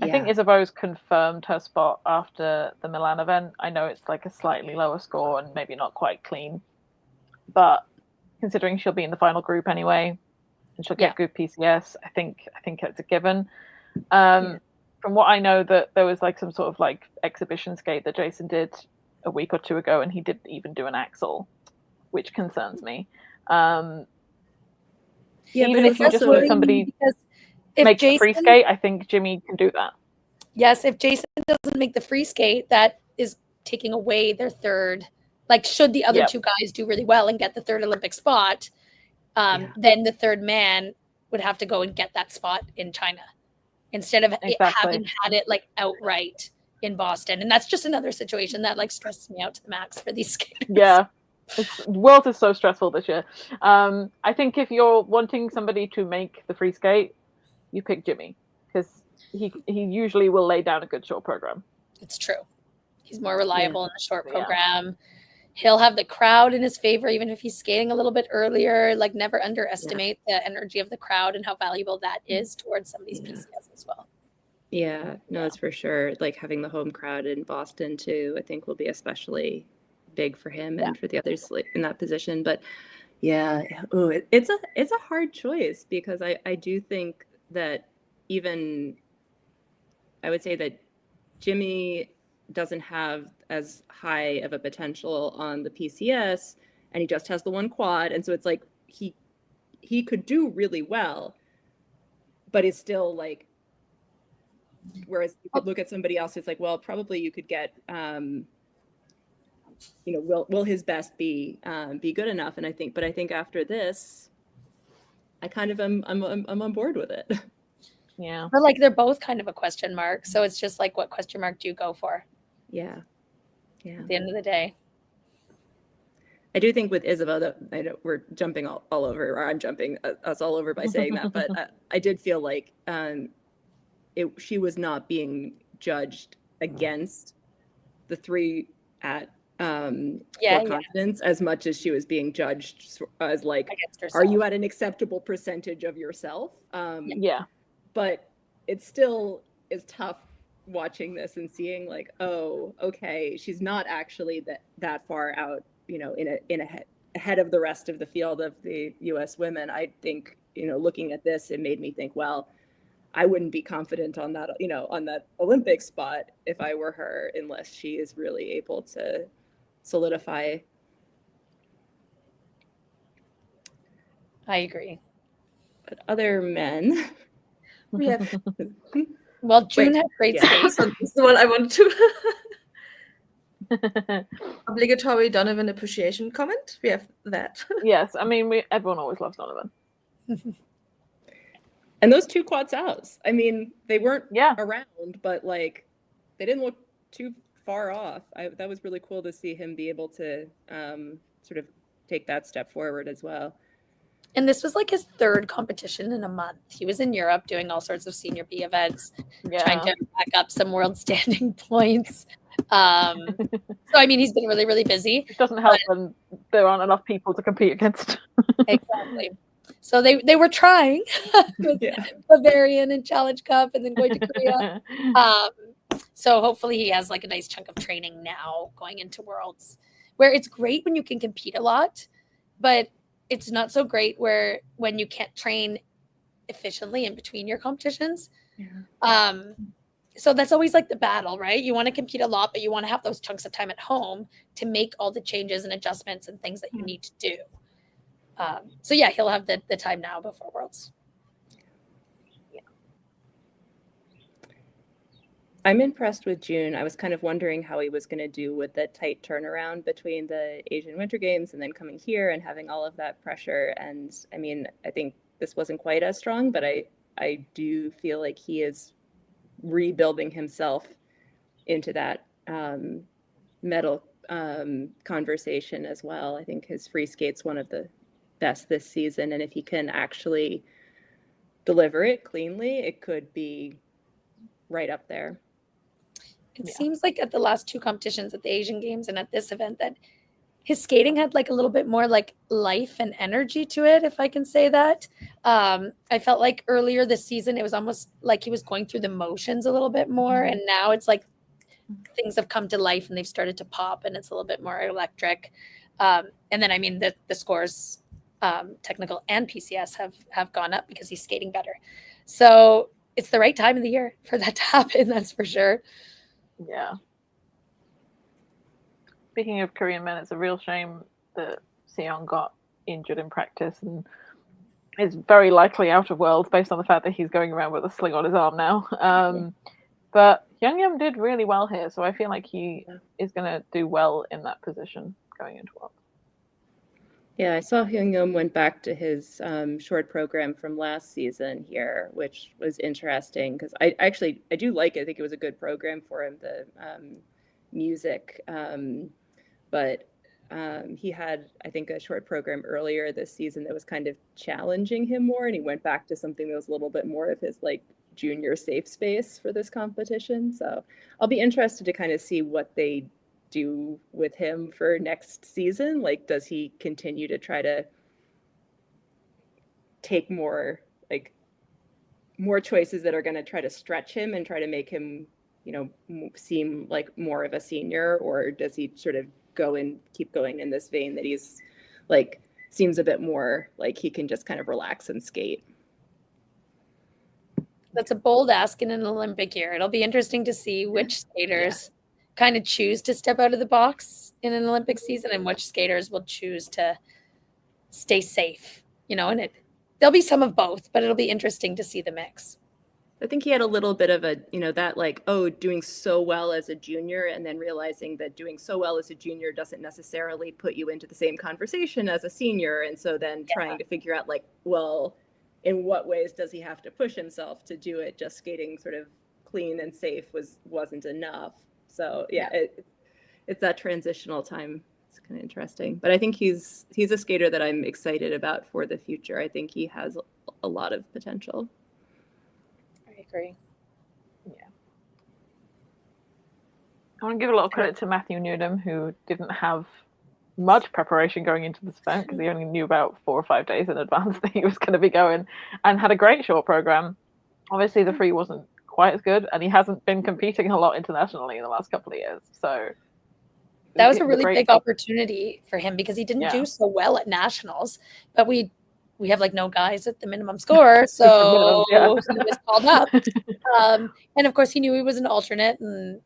I think Isabeau's confirmed her spot after the Milan event. I know it's like a slightly lower score and maybe not quite clean, but considering she'll be in the final group anyway, and she'll get good PCS, I think it's a given. From what I know, that there was like some sort of like exhibition skate that Jason did a week or 2 ago, and he didn't even do an axle, which concerns me. Even if you just want somebody make a free skate, I think Jimmy can do that. Yes, if Jason doesn't make the free skate, that is taking away their 3rd. Like, should the other 2 guys do really well and get the 3rd Olympic spot, then the 3rd man would have to go and get that spot in China instead of having had it like outright in Boston. And that's just another situation that like stresses me out to the max for these skaters. Yeah. World is so stressful this year. I think if you're wanting somebody to make the free skate, you pick Jimmy, because he usually will lay down a good short program. It's true. He's more reliable in the short program. He'll have the crowd in his favor, even if he's skating a little bit earlier. Like, never underestimate the energy of the crowd and how valuable that is towards somebody's PCS as well. Yeah, no, that's for sure. Like having the home crowd in Boston too, I think will be especially big for him and for the others in that position. But yeah, it's a hard choice because I do think that even I would say that Jimmy doesn't have as high of a potential on the PCS, and he just has the one quad, and so it's like he could do really well, but it's still like, whereas you could look at somebody else, it's like, well, probably you could get will his best be good enough? And I think after this, I kind of I'm on board with it. Yeah. But like they're both kind of a question mark. So it's just like, what question mark do you go for? Yeah. At the end of the day. I do think with Isabel, that I know we're jumping all over, or I'm jumping us all over by saying that, but I did feel like she was not being judged against the three at for confidence as much as she was being judged as like, are you at an acceptable percentage of yourself? Yeah. But it still is tough watching this and seeing like, oh, okay, she's not actually that far out, ahead of the rest of the field of the U.S. women. I think, looking at this, it made me think, well, I wouldn't be confident on that, on that Olympic spot if I were her, unless she is really able to solidify. I agree. But other men, we have. Well, June had great skates. So this is the one I wanted to. Obligatory Donovan appreciation comment. We have that. Yes, I mean, everyone always loves Donovan. And those two quad outs, I mean, they weren't around, but like they didn't look too far off. That was really cool to see him be able to sort of take that step forward as well. And this was like his third competition in a month. He was in Europe doing all sorts of senior B events, trying to back up some world standing points. So, I mean, he's been really, really busy. It doesn't help when there aren't enough people to compete against. Exactly. So they were trying with Bavarian and Challenge Cup and then going to Korea. So hopefully he has like a nice chunk of training now going into Worlds, where it's great when you can compete a lot, but it's not so great when you can't train efficiently in between your competitions. Yeah. So that's always like the battle, right? You want to compete a lot, but you want to have those chunks of time at home to make all the changes and adjustments and things that you need to do. So yeah, he'll have the time now before Worlds. Yeah. I'm impressed with June. I was kind of wondering how he was going to do with the tight turnaround between the Asian Winter Games and then coming here and having all of that pressure. And I mean, I think this wasn't quite as strong, but I do feel like he is rebuilding himself into that medal conversation as well. I think his free skate's one of the best this season, and if he can actually deliver it cleanly, it could be right up there. It seems like at the last two competitions at the Asian Games and at this event that his skating had like a little bit more like life and energy to it, if I can say that. I felt like earlier this season it was almost like he was going through the motions a little bit more, and now it's like things have come to life and they've started to pop and it's a little bit more electric. And then I mean the scores, technical and PCS have gone up because he's skating better. So it's the right time of the year for that to happen, that's for sure. Yeah. Speaking of Korean men, it's a real shame that Seong got injured in practice and is very likely out of Worlds based on the fact that he's going around with a sling on his arm now. But Young did really well here, so I feel like he is going to do well in that position going into Worlds. Yeah, I saw Hyung-Yum went back to his short program from last season here, which was interesting because I do like it. I think it was a good program for him, the music. But he had, I think, a short program earlier this season that was kind of challenging him more, and he went back to something that was a little bit more of his like junior safe space for this competition. So I'll be interested to kind of see what they do with him for next season. Like, does he continue to try to take more like more choices that are going to try to stretch him and try to make him, seem like more of a senior, or does he sort of keep going in this vein that he's like, seems a bit more like he can just kind of relax and skate? That's a bold ask in an Olympic year. It'll be interesting to see which skaters kind of choose to step out of the box in an Olympic season and which skaters will choose to stay safe, and there'll be some of both, but it'll be interesting to see the mix. I think he had a little bit of a, that like, doing so well as a junior, and then realizing that doing so well as a junior doesn't necessarily put you into the same conversation as a senior. And so then trying to figure out like, well, in what ways does he have to push himself to do it? Just skating sort of clean and safe wasn't enough. So it's that transitional time. It's kind of interesting, but I think he's a skater that I'm excited about for the future. I think he has a lot of potential. I agree. Yeah. I want to give a lot of credit to Matthew Newnham, who didn't have much preparation going into this event because he only knew about 4 or 5 days in advance that he was going to be going, and had a great short program. Obviously, the free wasn't quite as good, and he hasn't been competing a lot internationally in the last couple of years. So that was a really big opportunity for him because he didn't do so well at nationals, but we have like no guys at the minimum score, so he was called up. And of course, he knew he was an alternate, and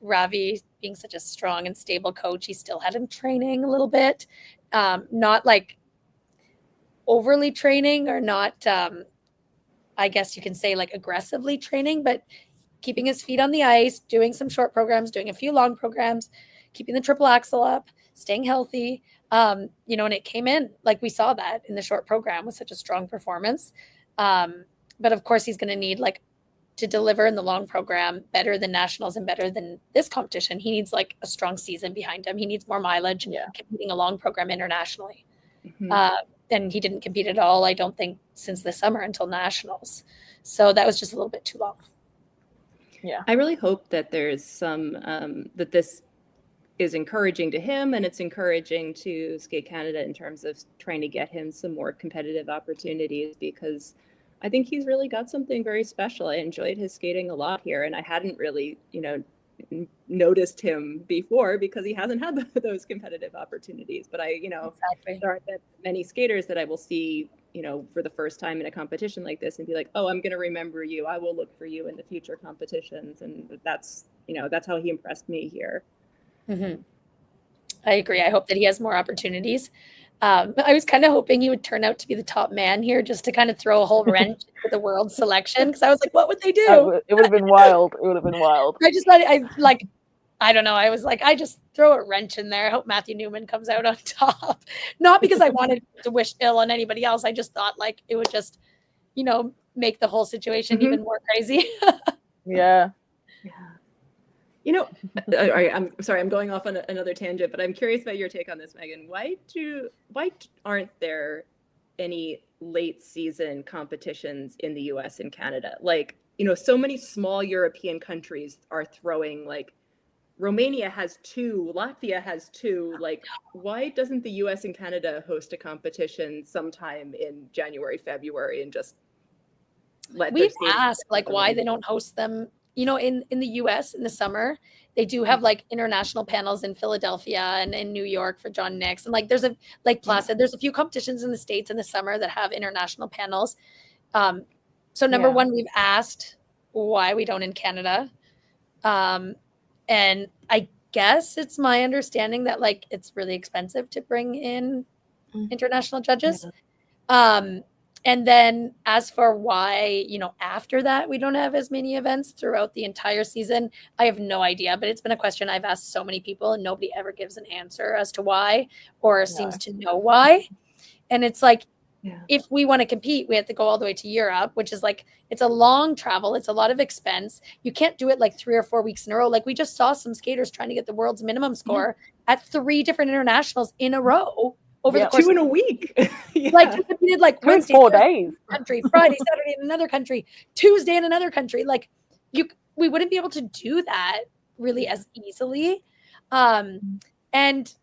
Ravi, being such a strong and stable coach, he still had him training a little bit, not like overly training, or not, I guess you can say like aggressively training, but keeping his feet on the ice, doing some short programs, doing a few long programs, keeping the triple axel up, staying healthy. And it came in, like we saw that in the short program with such a strong performance. But of course he's going to need like to deliver in the long program better than nationals and better than this competition. He needs like a strong season behind him. He needs more mileage competing a long program internationally. And he didn't compete at all, I don't think, since the summer until nationals. So that was just a little bit too long. Yeah. I really hope that there's some, that this is encouraging to him, and it's encouraging to Skate Canada in terms of trying to get him some more competitive opportunities, because I think he's really got something very special. I enjoyed his skating a lot here, and I hadn't really, noticed him before because he hasn't had those competitive opportunities. But there aren't that many skaters that I will see, for the first time in a competition like this and be like, oh, I'm going to remember you. I will look for you in the future competitions. And that's how he impressed me here. Mm-hmm. I agree. I hope that he has more opportunities. I was kind of hoping he would turn out to be the top man here, just to kind of throw a whole wrench into the world selection. Because I was like, what would they do? It would have been wild. It would have been wild. I just thought, I don't know. I was like, I just throw a wrench in there. I hope Matthew Newman comes out on top. Not because I wanted to wish ill on anybody else. I just thought like it would just, make the whole situation even more crazy. Yeah. I'm sorry, I'm going off on another tangent, but I'm curious about your take on this, Meagan. Why aren't there any late season competitions in the US and Canada? Like, so many small European countries are throwing, like Romania has 2, Latvia has 2. Like, why doesn't the US and Canada host a competition sometime in January, February, and just we've asked like why they don't host them? In the US in the summer, they do have like international panels in Philadelphia and in New York for John Nix. And like there's a Placid, there's a few competitions in the States in the summer that have international panels. So number one, we've asked why we don't in Canada. And I guess it's my understanding that like it's really expensive to bring in international judges. And then as for why, after that, we don't have as many events throughout the entire season, I have no idea. But it's been a question I've asked so many people, and nobody ever gives an answer as to why, or seems to know why. And it's like, if we want to compete, we have to go all the way to Europe, which is like, it's a long travel. It's a lot of expense. You can't do it like 3 or 4 weeks in a row. Like we just saw some skaters trying to get the world's minimum score at 3 different internationals in a row. Over the course 2 in a week. Like you competed like Wednesday, 4 days, country, Friday, Saturday in another country, Tuesday in another country. Like we wouldn't be able to do that really as easily. And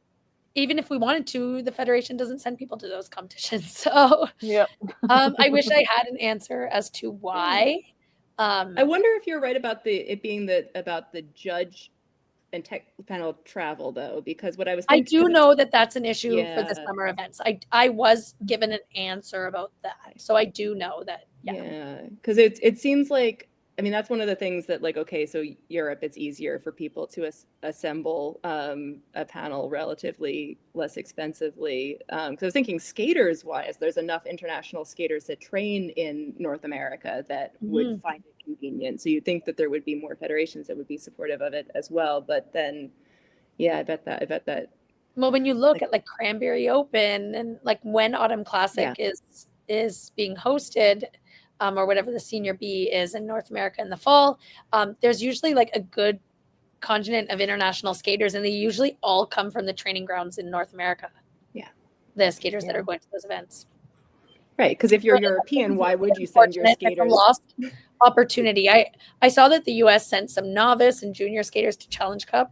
even if we wanted to, the Federation doesn't send people to those competitions. So Yep. I wish I had an answer as to why. I wonder if you're right about it being about the judge and tech panel travel, though, because what I was thinking, I do know that that's an issue for the summer events. I was given an answer about that, so I do know that. Yeah, because it seems like, I mean, that's one of the things that, like, okay, so Europe, it's easier for people to assemble a panel relatively less expensively. Because I was thinking skaters wise, there's enough international skaters that train in North America that would find it convenient. So you'd think that there would be more federations that would be supportive of it as well. But then, yeah, I bet that. Well, when you look at like Cranberry Open and like when Autumn Classic is being hosted, or whatever the Senior B is in North America in the fall, there's usually like a good contingent of international skaters, and they usually all come from the training grounds in North America. Yeah. The skaters that are going to those events. Right, because if you're European, why would you send your skaters? It's a lost opportunity. I saw that the US sent some novice and junior skaters to Challenge Cup,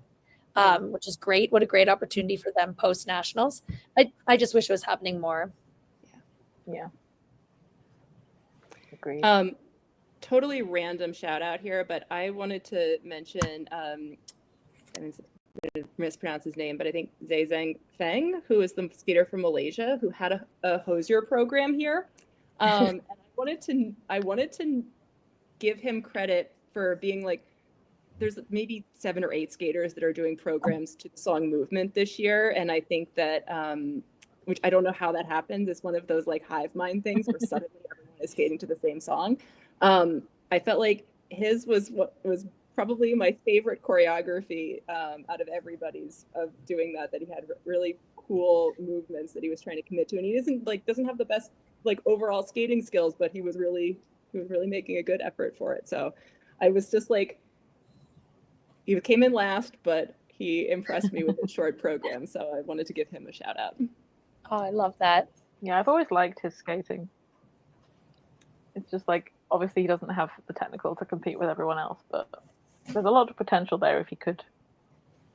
which is great. What a great opportunity for them post nationals. I just wish it was happening more. Yeah. Agreed. Totally random shout out here, but I wanted to mention, I mispronounce his name, but I think Zhang Feng, who is the skater from Malaysia, who had a hosier program here. And I wanted to give him credit for being like, there's maybe 7 or 8 skaters that are doing programs to the song Movement this year. And I think that, which I don't know how that happens. It's one of those like hive mind things where suddenly everyone is skating to the same song. I felt like his was what was probably my favorite choreography out of everybody's of doing that he had really cool movements that he was trying to commit to. And he doesn't have the best like overall skating skills, but he was really making a good effort for it. So I was just like, he came in last, but he impressed me with his short program. So I wanted to give him a shout out. Oh, I love that. Yeah, I've always liked his skating. It's just like, obviously he doesn't have the technical to compete with everyone else, but there's a lot of potential there if he could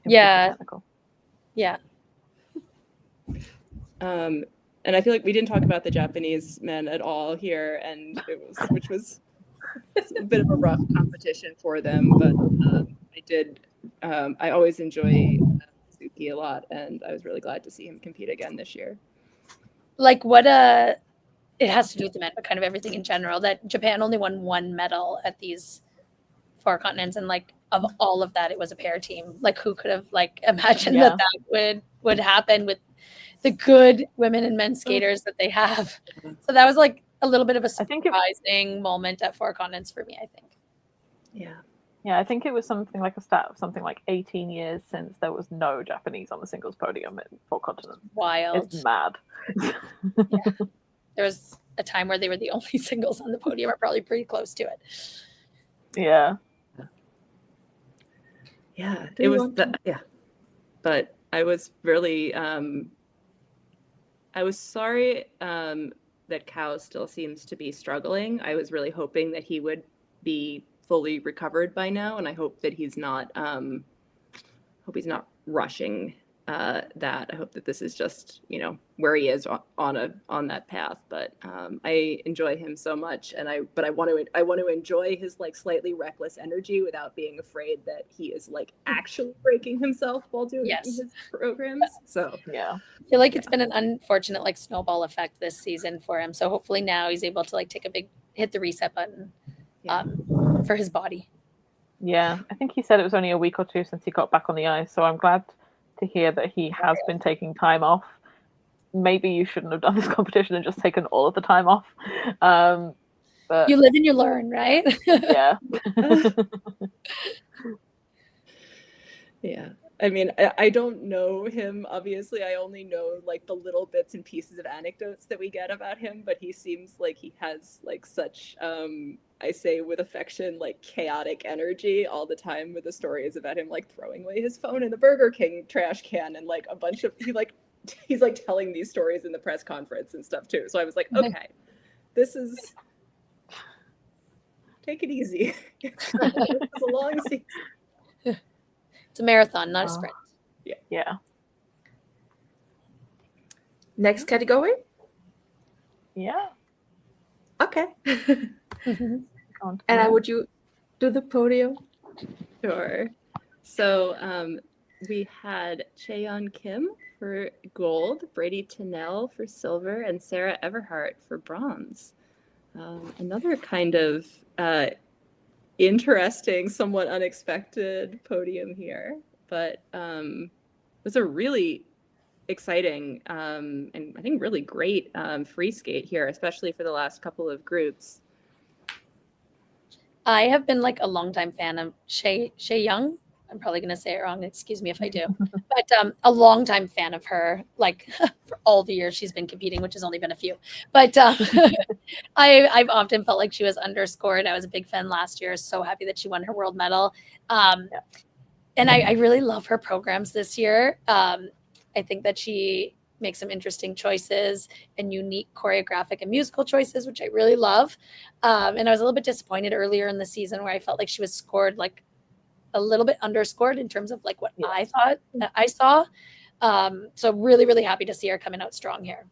improve the technical. Yeah. And I feel like we didn't talk about the Japanese men at all here, and which was a bit of a rough competition for them, but I always enjoy Suzuki a lot, and I was really glad to see him compete again this year. Like it has to do with the men, but kind of everything in general, that Japan only won 1 medal at these 4 continents, and like of all of that, it was a pair team. Like who could have like imagined that would happen with the good women and men skaters that they have? So that was like a little bit of a surprising moment at 4 continents for me, I think. Yeah, I think it was something like a stat of something like 18 years since there was no Japanese on the singles podium at 4 continents. Wild. It's mad. There was a time where they were the only singles on the podium, or probably pretty close to it. Yeah. Yeah, it was but I was really I was sorry that Kao still seems to be struggling. I was really hoping that he would be fully recovered by now, and I hope that he's not rushing that. I hope that this is just, where he is on that path. But I enjoy him so much, but I want to enjoy his like slightly reckless energy without being afraid that he is like actually breaking himself while doing his programs. So I feel like it's been an unfortunate like snowball effect this season for him. So hopefully now he's able to like take a big hit the reset button for his body. Yeah, I think he said it was only a week or 2 since he got back on the ice. So I'm glad to hear that he has been taking time off. Maybe you shouldn't have done this competition and just taken all of the time off. But you live and you learn, right? Yeah. Yeah. I mean, I don't know him, obviously. I only know like the little bits and pieces of anecdotes that we get about him, but he seems like he has like such, I say with affection, like chaotic energy all the time, with the stories about him like throwing away his phone in the Burger King trash can, and like a bunch of, he's like telling these stories in the press conference and stuff too. So I was like, okay, this is, take it easy. It's a long season. It's a marathon, not a sprint. Yeah. Next category? Yeah. Okay. Mhm. And would you do the podium? Sure. So we had Cheon Kim for gold, Brady Tennell for silver, and Sarah Everhart for bronze. Another kind of interesting, somewhat unexpected podium here, but it was a really exciting and I think really great free skate here, especially for the last couple of groups. I have been like a longtime fan of Shay Young. I'm probably going to say it wrong. Excuse me if I do. But a longtime fan of her, like for all the years she's been competing, which has only been a few. But I've often felt like she was underscored. I was a big fan last year. So happy that she won her world medal. And I really love her programs this year. I think that she makes some interesting choices and unique choreographic and musical choices, which I really love. And I was a little bit disappointed earlier in the season where I felt like she was scored like a little bit underscored in terms of like what I thought that I saw. So really, really happy to see her coming out strong here.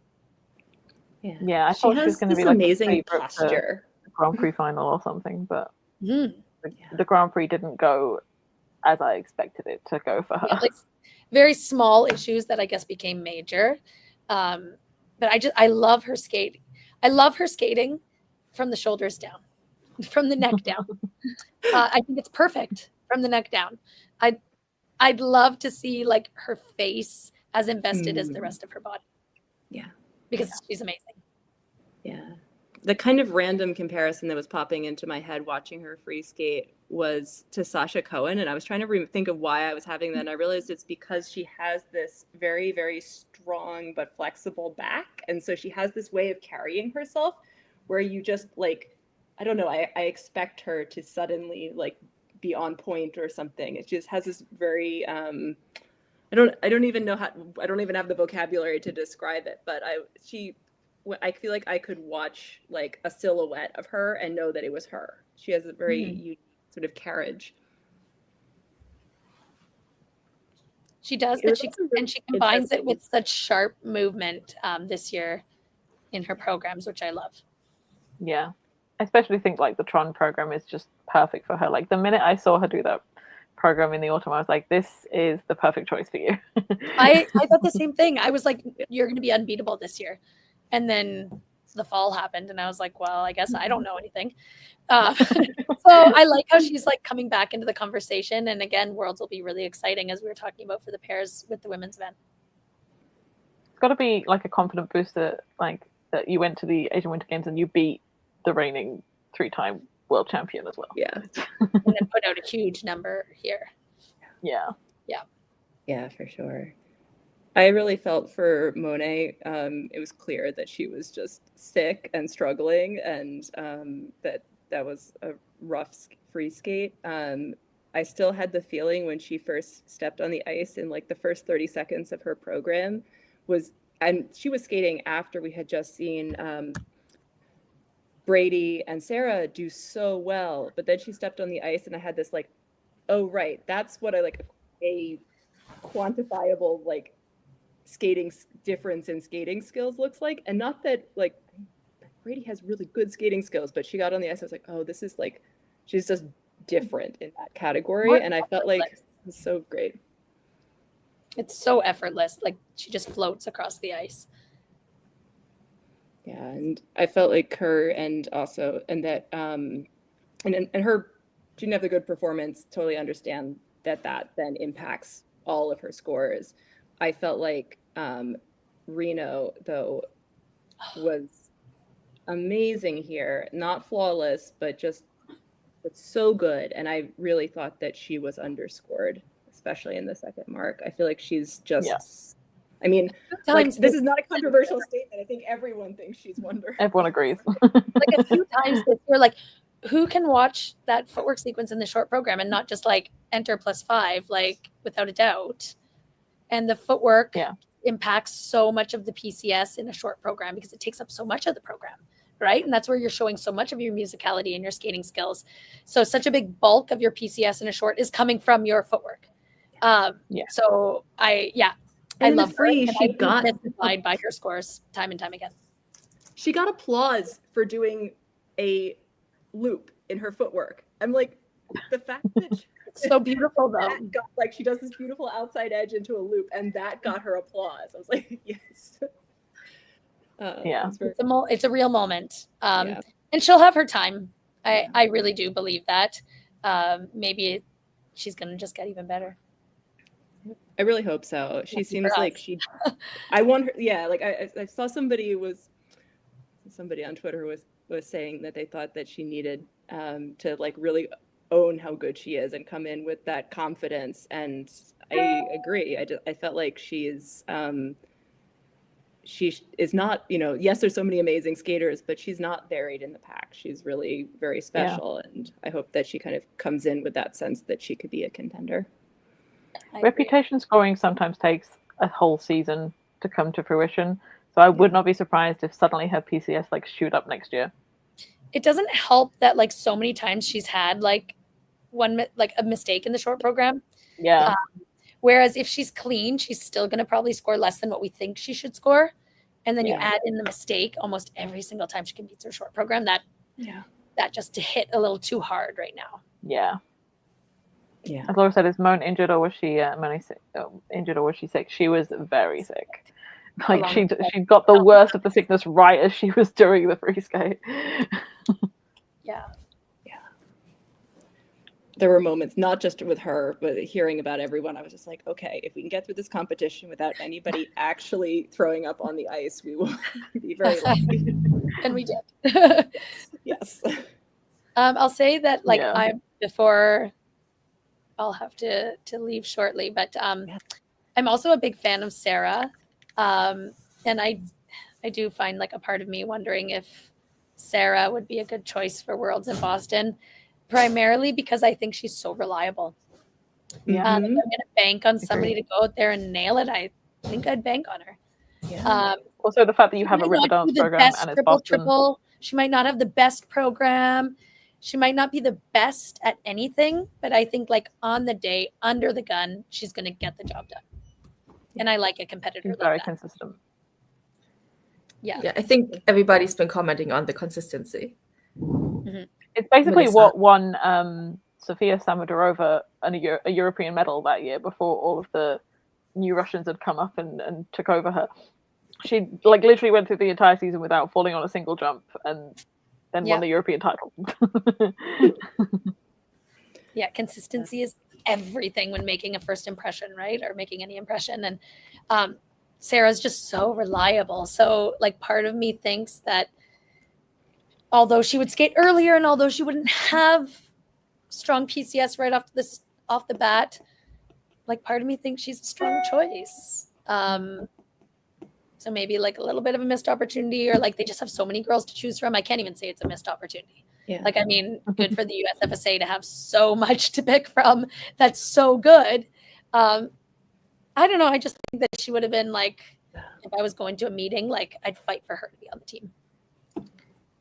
Yeah, I thought she was going to be like amazing posture. The Grand Prix final or something, but the Grand Prix didn't go as I expected it to go for her. Yeah, like very small issues that I guess became major. But I love her skate. I love her skating from the shoulders down, from the neck down. I think it's perfect from the neck down. I'd love to see like her face as invested as the rest of her body. Yeah. Because she's amazing. Yeah. The kind of random comparison that was popping into my head watching her free skate was to Sasha Cohen. And I was trying to think of why I was having that. And I realized it's because she has this very, very strong but flexible back. And so she has this way of carrying herself where you just like, I don't know, I expect her to suddenly like be on point or something. It just has this very, I don't even have the vocabulary to describe it, but I feel like I could watch like a silhouette of her and know that it was her. She has a very unique sort of carriage. She does, but she combines it with such sharp movement this year in her programs, which I love. Yeah, I especially think like the Tron program is just perfect for her. Like the minute I saw her do that program in the autumn, I was like, this is the perfect choice for you. I thought the same thing. I was like, you're going to be unbeatable this year. And then the fall happened and I was like, well, I guess I don't know anything. So I like how she's like coming back into the conversation. And again, Worlds will be really exciting as we were talking about for the pairs with the women's event. It's got to be like a confident booster, like that you went to the Asian Winter Games and you beat the reigning 3-time world champion as well. Yeah. And then put out a huge number here. Yeah. Yeah, for sure. I really felt for Monet. It was clear that she was just sick and struggling, and that was a rough free skate. I still had the feeling when she first stepped on the ice in like the first 30 seconds of her program and she was skating after we had just seen Brady and Sarah do so well, but then she stepped on the ice and I had this like, oh right, that's what I like, a quantifiable like skating difference in skating skills looks like. And not that like Brady has really good skating skills, but she got on the ice, I was like, oh, this is like, she's just different in that category. And I felt like it was so great. It's so effortless, like she just floats across the ice. Yeah, and I felt like her and that and her, she didn't have the good performance, totally understand that then impacts all of her scores. I felt like Reno, though, was amazing here. Not flawless, but so good. And I really thought that she was underscored, especially in the second mark. I feel like she's just, I mean, like, this is not a controversial statement. I think everyone thinks she's wonderful. Everyone agrees. Like a few times this year, like, who can watch that footwork sequence in the short program and not just like enter +5, like without a doubt. And the footwork impacts so much of the PCS in a short program because it takes up so much of the program, right? And that's where you're showing so much of your musicality and your skating skills. So such a big bulk of your PCS in a short is coming from your footwork. So I love her. free. And She I've been got mystified by her scores time and time again. She got applause for doing a loop in her footwork. I'm like, the fact that It's so beautiful though. Like she does this beautiful outside edge into a loop, and that got her applause. I was like, yes. Yeah, it's a real moment. And she'll have her time. I really do believe that. Maybe she's gonna just get even better. I really hope so. She seems like I want her. Yeah, like I saw somebody on Twitter was saying that they thought that she needed to like really own how good she is and come in with that confidence. And I agree. I felt like she is not, yes, there's so many amazing skaters, but she's not buried in the pack. She's really very special. Yeah. And I hope that she kind of comes in with that sense that she could be a contender. Reputation scoring sometimes takes a whole season to come to fruition. So I would not be surprised if suddenly her PCS like shoot up next year. It doesn't help that like so many times she's had like a mistake in the short program. Yeah. Whereas if she's clean, she's still going to probably score less than what we think she should score. And then you add in the mistake almost every single time she competes her short program. That just hit a little too hard right now. Yeah. Yeah. As Laura said, is Moan injured or was she injured or was she sick? She was very sick. Like she got the worst of the sickness right as she was doing the free skate. Yeah. There were moments, not just with her, but hearing about everyone, I was just like, okay, if we can get through this competition without anybody actually throwing up on the ice, we will be very lucky. And we did. Yes. I'll say that I'll have to leave shortly, but I'm also a big fan of Sarah. And I do find like a part of me wondering if Sarah would be a good choice for Worlds in Boston, primarily because I think she's so reliable. Yeah. If I'm going to bank on somebody to go out there and nail it, I think I'd bank on her. Yeah. Also, the fact that you have a river dance program and it's Boston. Triple. She might not have the best program. She might not be the best at anything, but I think like on the day, under the gun, she's going to get the job done. And I like a competitor like very that. Consistent. Yeah, I think everybody's been commenting on the consistency. Mm-hmm. It's basically what won Sofia Samodarova a European medal that year before all of the new Russians had come up and took over her. She like literally went through the entire season without falling on a single jump and then won the European title. Yeah, consistency is everything when making a first impression, right? Or making any impression. And Sarah's just so reliable. So like part of me thinks that although she would skate earlier and although she wouldn't have strong PCS right off the bat, like part of me thinks she's a strong choice. So maybe like a little bit of a missed opportunity, or like they just have so many girls to choose from. I can't even say it's a missed opportunity. Yeah. Like, I mean, good for the USFSA to have so much to pick from. That's so good. I don't know. I just think that she would have been like, if I was going to a meeting, like I'd fight for her to be on the team.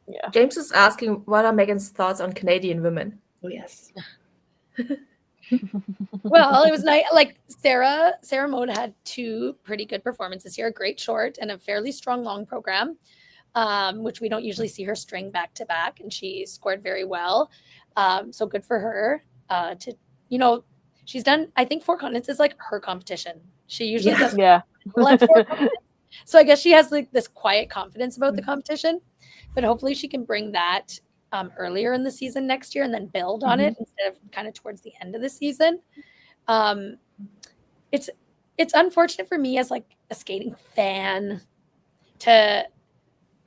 Yeah. James is asking, what are Meagan's thoughts on Canadian women? Oh, yes. Well, it was nice. Like Sarah Mode had 2 pretty good performances here, a great short and a fairly strong long program, which we don't usually see her string back to back, and she scored very well. So good for her. She's done, I think 4 continents is like her competition. She usually does 4 continents. So I guess she has like this quiet confidence about the competition, but hopefully she can bring that earlier in the season next year and then build on it instead of kind of towards the end of the season. It's unfortunate for me as like a skating fan to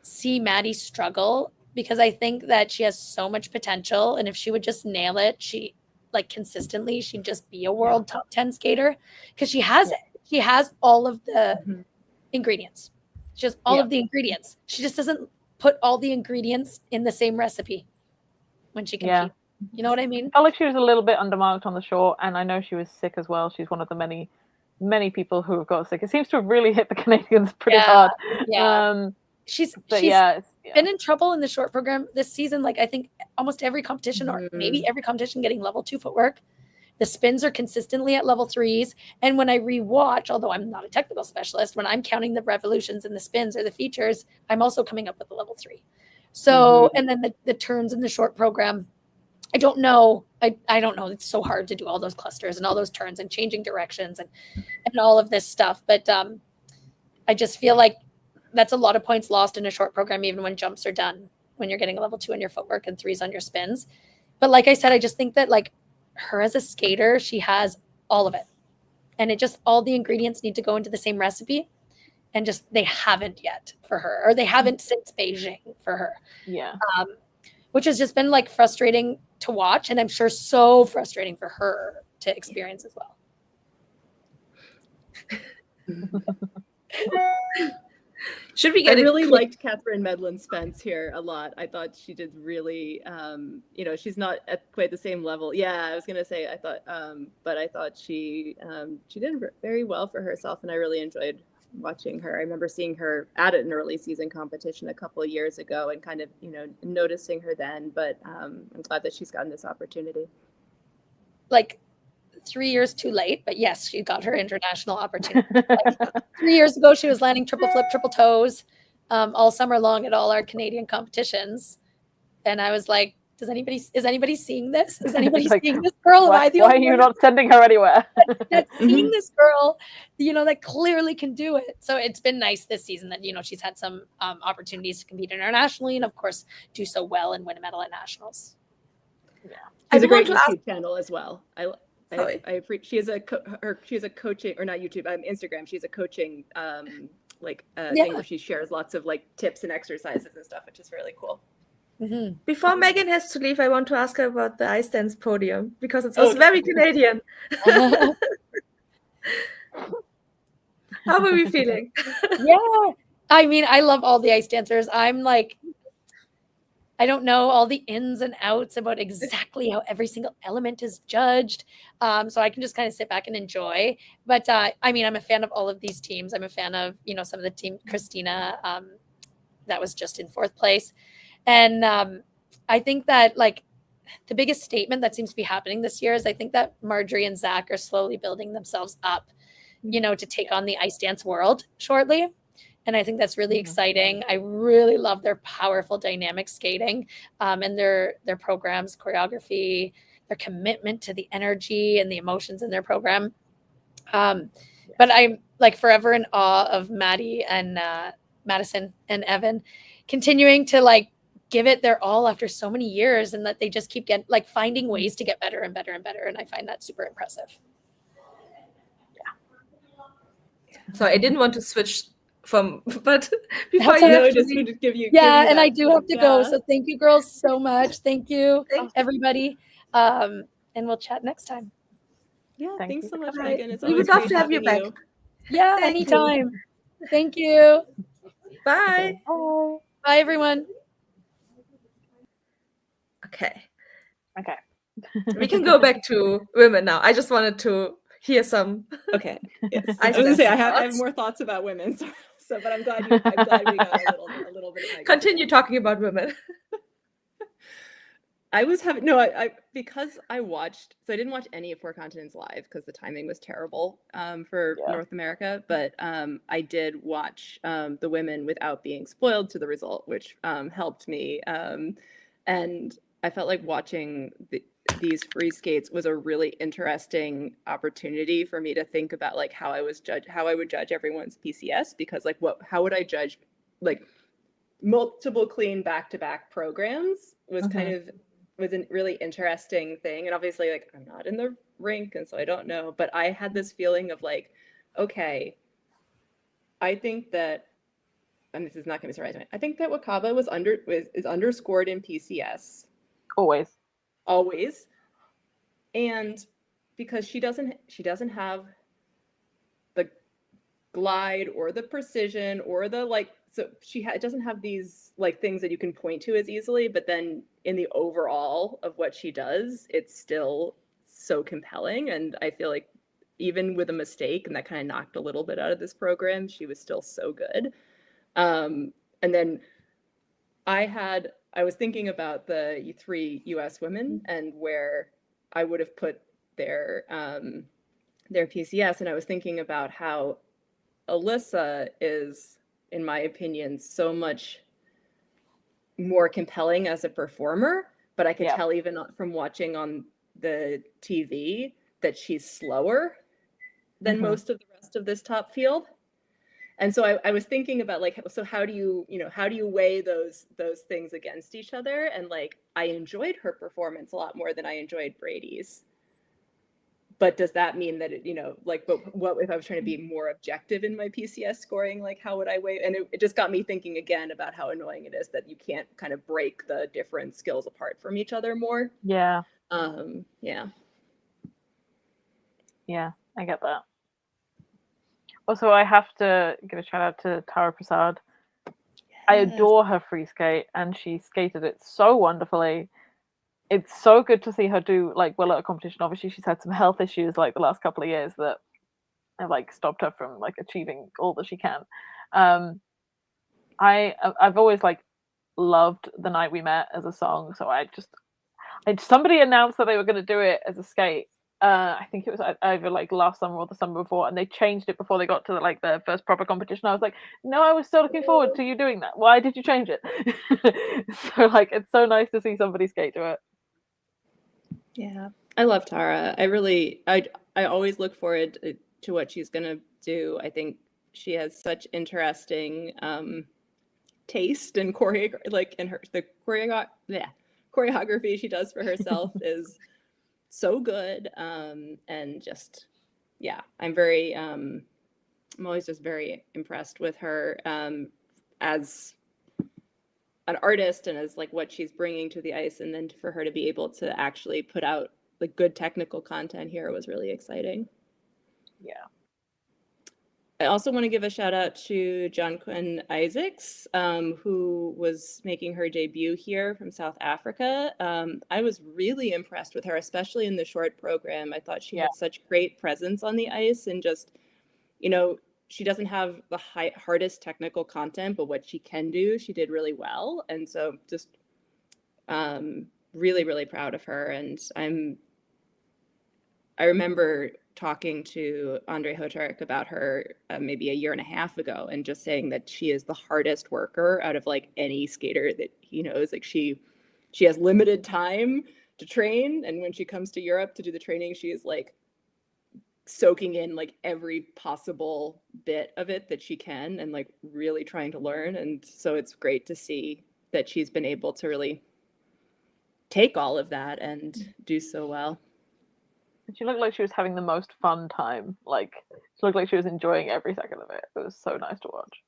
see Maddie struggle, because I think that she has so much potential, and if she would just nail it, she like consistently, she'd just be a world top 10 skater, because she has it. She has all of the ingredients. She has all of the ingredients. She just doesn't put all the ingredients in the same recipe when she competes. You know what I mean? I felt like she was a little bit undermarked on the short, and I know she was sick as well. She's one of the many people who have got sick. It seems to have really hit the Canadians pretty hard. Yeah. She's been in trouble in the short program this season. Like I think almost every competition, or maybe every competition, getting level 2 footwork. The spins are consistently at level 3s. And when I rewatch, although I'm not a technical specialist, when I'm counting the revolutions and the spins or the features, I'm also coming up with a level 3. So, and then the turns in the short program, I don't know. I don't know. It's so hard to do all those clusters and all those turns and changing directions and all of this stuff. But I just feel like that's a lot of points lost in a short program, even when jumps are done, when you're getting a level 2 on your footwork and 3s on your spins. But like I said, I just think that like her as a skater, she has all of it. And it just, all the ingredients need to go into the same recipe. And just, they haven't yet for her, or they haven't since Beijing for her. Yeah. Which has just been like frustrating to watch. And I'm sure so frustrating for her to experience as well. Should we get I really liked Catherine Medlin-Spence here a lot. I thought she did really, you know, she's not at quite the same level. Yeah, I was going to say, I thought, but I thought she did very well for herself, and I really enjoyed watching her. I remember seeing her at an early season competition a couple of years ago and kind of, you know, noticing her then, but I'm glad that she's gotten this opportunity. Like 3 years too late, but yes, she got her international opportunity. Like 3 years ago, she was landing triple flip, triple toes all summer long at all our Canadian competitions. And I was like, is anybody seeing this? Is anybody like, seeing this girl? Why are you not sending her anywhere? That's seeing this girl, you know, that clearly can do it. So it's been nice this season that, you know, she's had some opportunities to compete internationally and of course do so well and win a medal at nationals. Yeah, she's a great YouTube channel as well. She has a coaching, or not YouTube, Instagram. She has a coaching thing where she shares lots of like tips and exercises and stuff, which is really cool. Mm-hmm. Before Meagan has to leave, I want to ask her about the ice dance podium because it was very Canadian. How were we feeling? Yeah, I mean, I love all the ice dancers. I'm like, I don't know all the ins and outs about exactly how every single element is judged. So I can just kind of sit back and enjoy. But I mean, I'm a fan of all of these teams. I'm a fan of, you know, some of the team, Christina, that was just in 4th place. And I think that like the biggest statement that seems to be happening this year is I think that Marjorie and Zach are slowly building themselves up, you know, to take on the ice dance world shortly. And I think that's really exciting. I really love their powerful dynamic skating and their programs, choreography, their commitment to the energy and the emotions in their program. But I'm like forever in awe of Maddie and Madison and Evan continuing to like give it their all after so many years, and that they just keep finding ways to get better and better and better. And I find that super impressive. So I didn't want to switch but before you have to give you and I do have to go. So thank you girls so much. Thank you everybody. And we'll chat next time. Yeah, thanks so much, Meagan. We would love to have you back. Yeah, anytime. Thank you. Bye. Bye everyone. Okay. We can go back to women now. I just wanted to hear some. Okay. Yes. I was gonna say I have more thoughts about women, so but I'm glad we got a little bit of continue talking about women. I was having because I watched, so I didn't watch any of Four Continents live because the timing was terrible for North America, but I did watch the women without being spoiled to the result, which helped me, and I felt like watching these free skates was a really interesting opportunity for me to think about like how I would judge everyone's PCS, because like how would I judge like multiple clean back-to-back programs was was a really interesting thing. And obviously like I'm not in the rink and so I don't know, but I had this feeling of like, okay, I think that, and this is not going to surprise me, I think that Wakaba is underscored in PCS. Always. And because she doesn't have the glide or the precision or the like, so doesn't have these like things that you can point to as easily, but then in the overall of what she does, it's still so compelling. And I feel like even with a mistake, and that kind of knocked a little bit out of this program, she was still so good. And then I was thinking about the 3 US women and where I would have put their PCS, and I was thinking about how Alyssa is, in my opinion, so much more compelling as a performer, but I could tell even from watching on the TV that she's slower than most of the rest of this top field. And so I was thinking about like, so how do you weigh those things against each other? And like, I enjoyed her performance a lot more than I enjoyed Brady's. But does that mean that but what if I was trying to be more objective in my PCS scoring? Like, how would I weigh? And it just got me thinking again about how annoying it is that you can't kind of break the different skills apart from each other more. Yeah. Yeah. Yeah, I get that. Also, I have to give a shout out to Tara Prasad. Yes. I adore her free skate, and she skated it so wonderfully. It's so good to see her do like well at a competition. Obviously, she's had some health issues like the last couple of years that have like stopped her from like achieving all that she can. I've always like loved The Night We Met as a song, so somebody announced that they were going to do it as a skate. I think it was either like last summer or the summer before, and they changed it before they got to like their first proper competition. I was like, no, I was still looking forward to you doing that. Why did you change it? So like, it's so nice to see somebody skate to it. Yeah, I love Tara. I always look forward to what she's gonna do. I think she has such interesting taste and choreography she does for herself is so good. And just, yeah, I'm always just very impressed with her as an artist and as like what she's bringing to the ice, and then for her to be able to actually put out like good technical content here was really exciting. Yeah. I also want to give a shout out to Jonquin Isaacs, who was making her debut here from South Africa. I was really impressed with her, especially in the short program. I thought she had such great presence on the ice, and just, she doesn't have the hardest technical content, but what she can do, she did really well. And so just really, really proud of her. And I remember talking to Andre Hotarek about her maybe a year and a half ago, and just saying that she is the hardest worker out of like any skater that he knows. Like she has limited time to train, and when she comes to Europe to do the training, she is like soaking in like every possible bit of it that she can, and like really trying to learn. And so it's great to see that she's been able to really take all of that and do so well. She looked like she was having the most fun time. Like, she looked like she was enjoying every second of it. It was so nice to watch.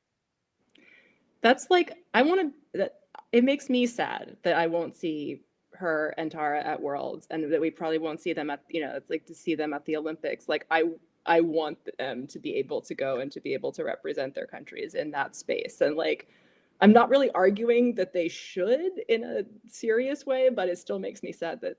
That's like, it makes me sad that I won't see her and Tara at Worlds, and that we probably won't see them at, it's like to see them at the Olympics. Like I want them to be able to go and to be able to represent their countries in that space. And like, I'm not really arguing that they should in a serious way, but it still makes me sad that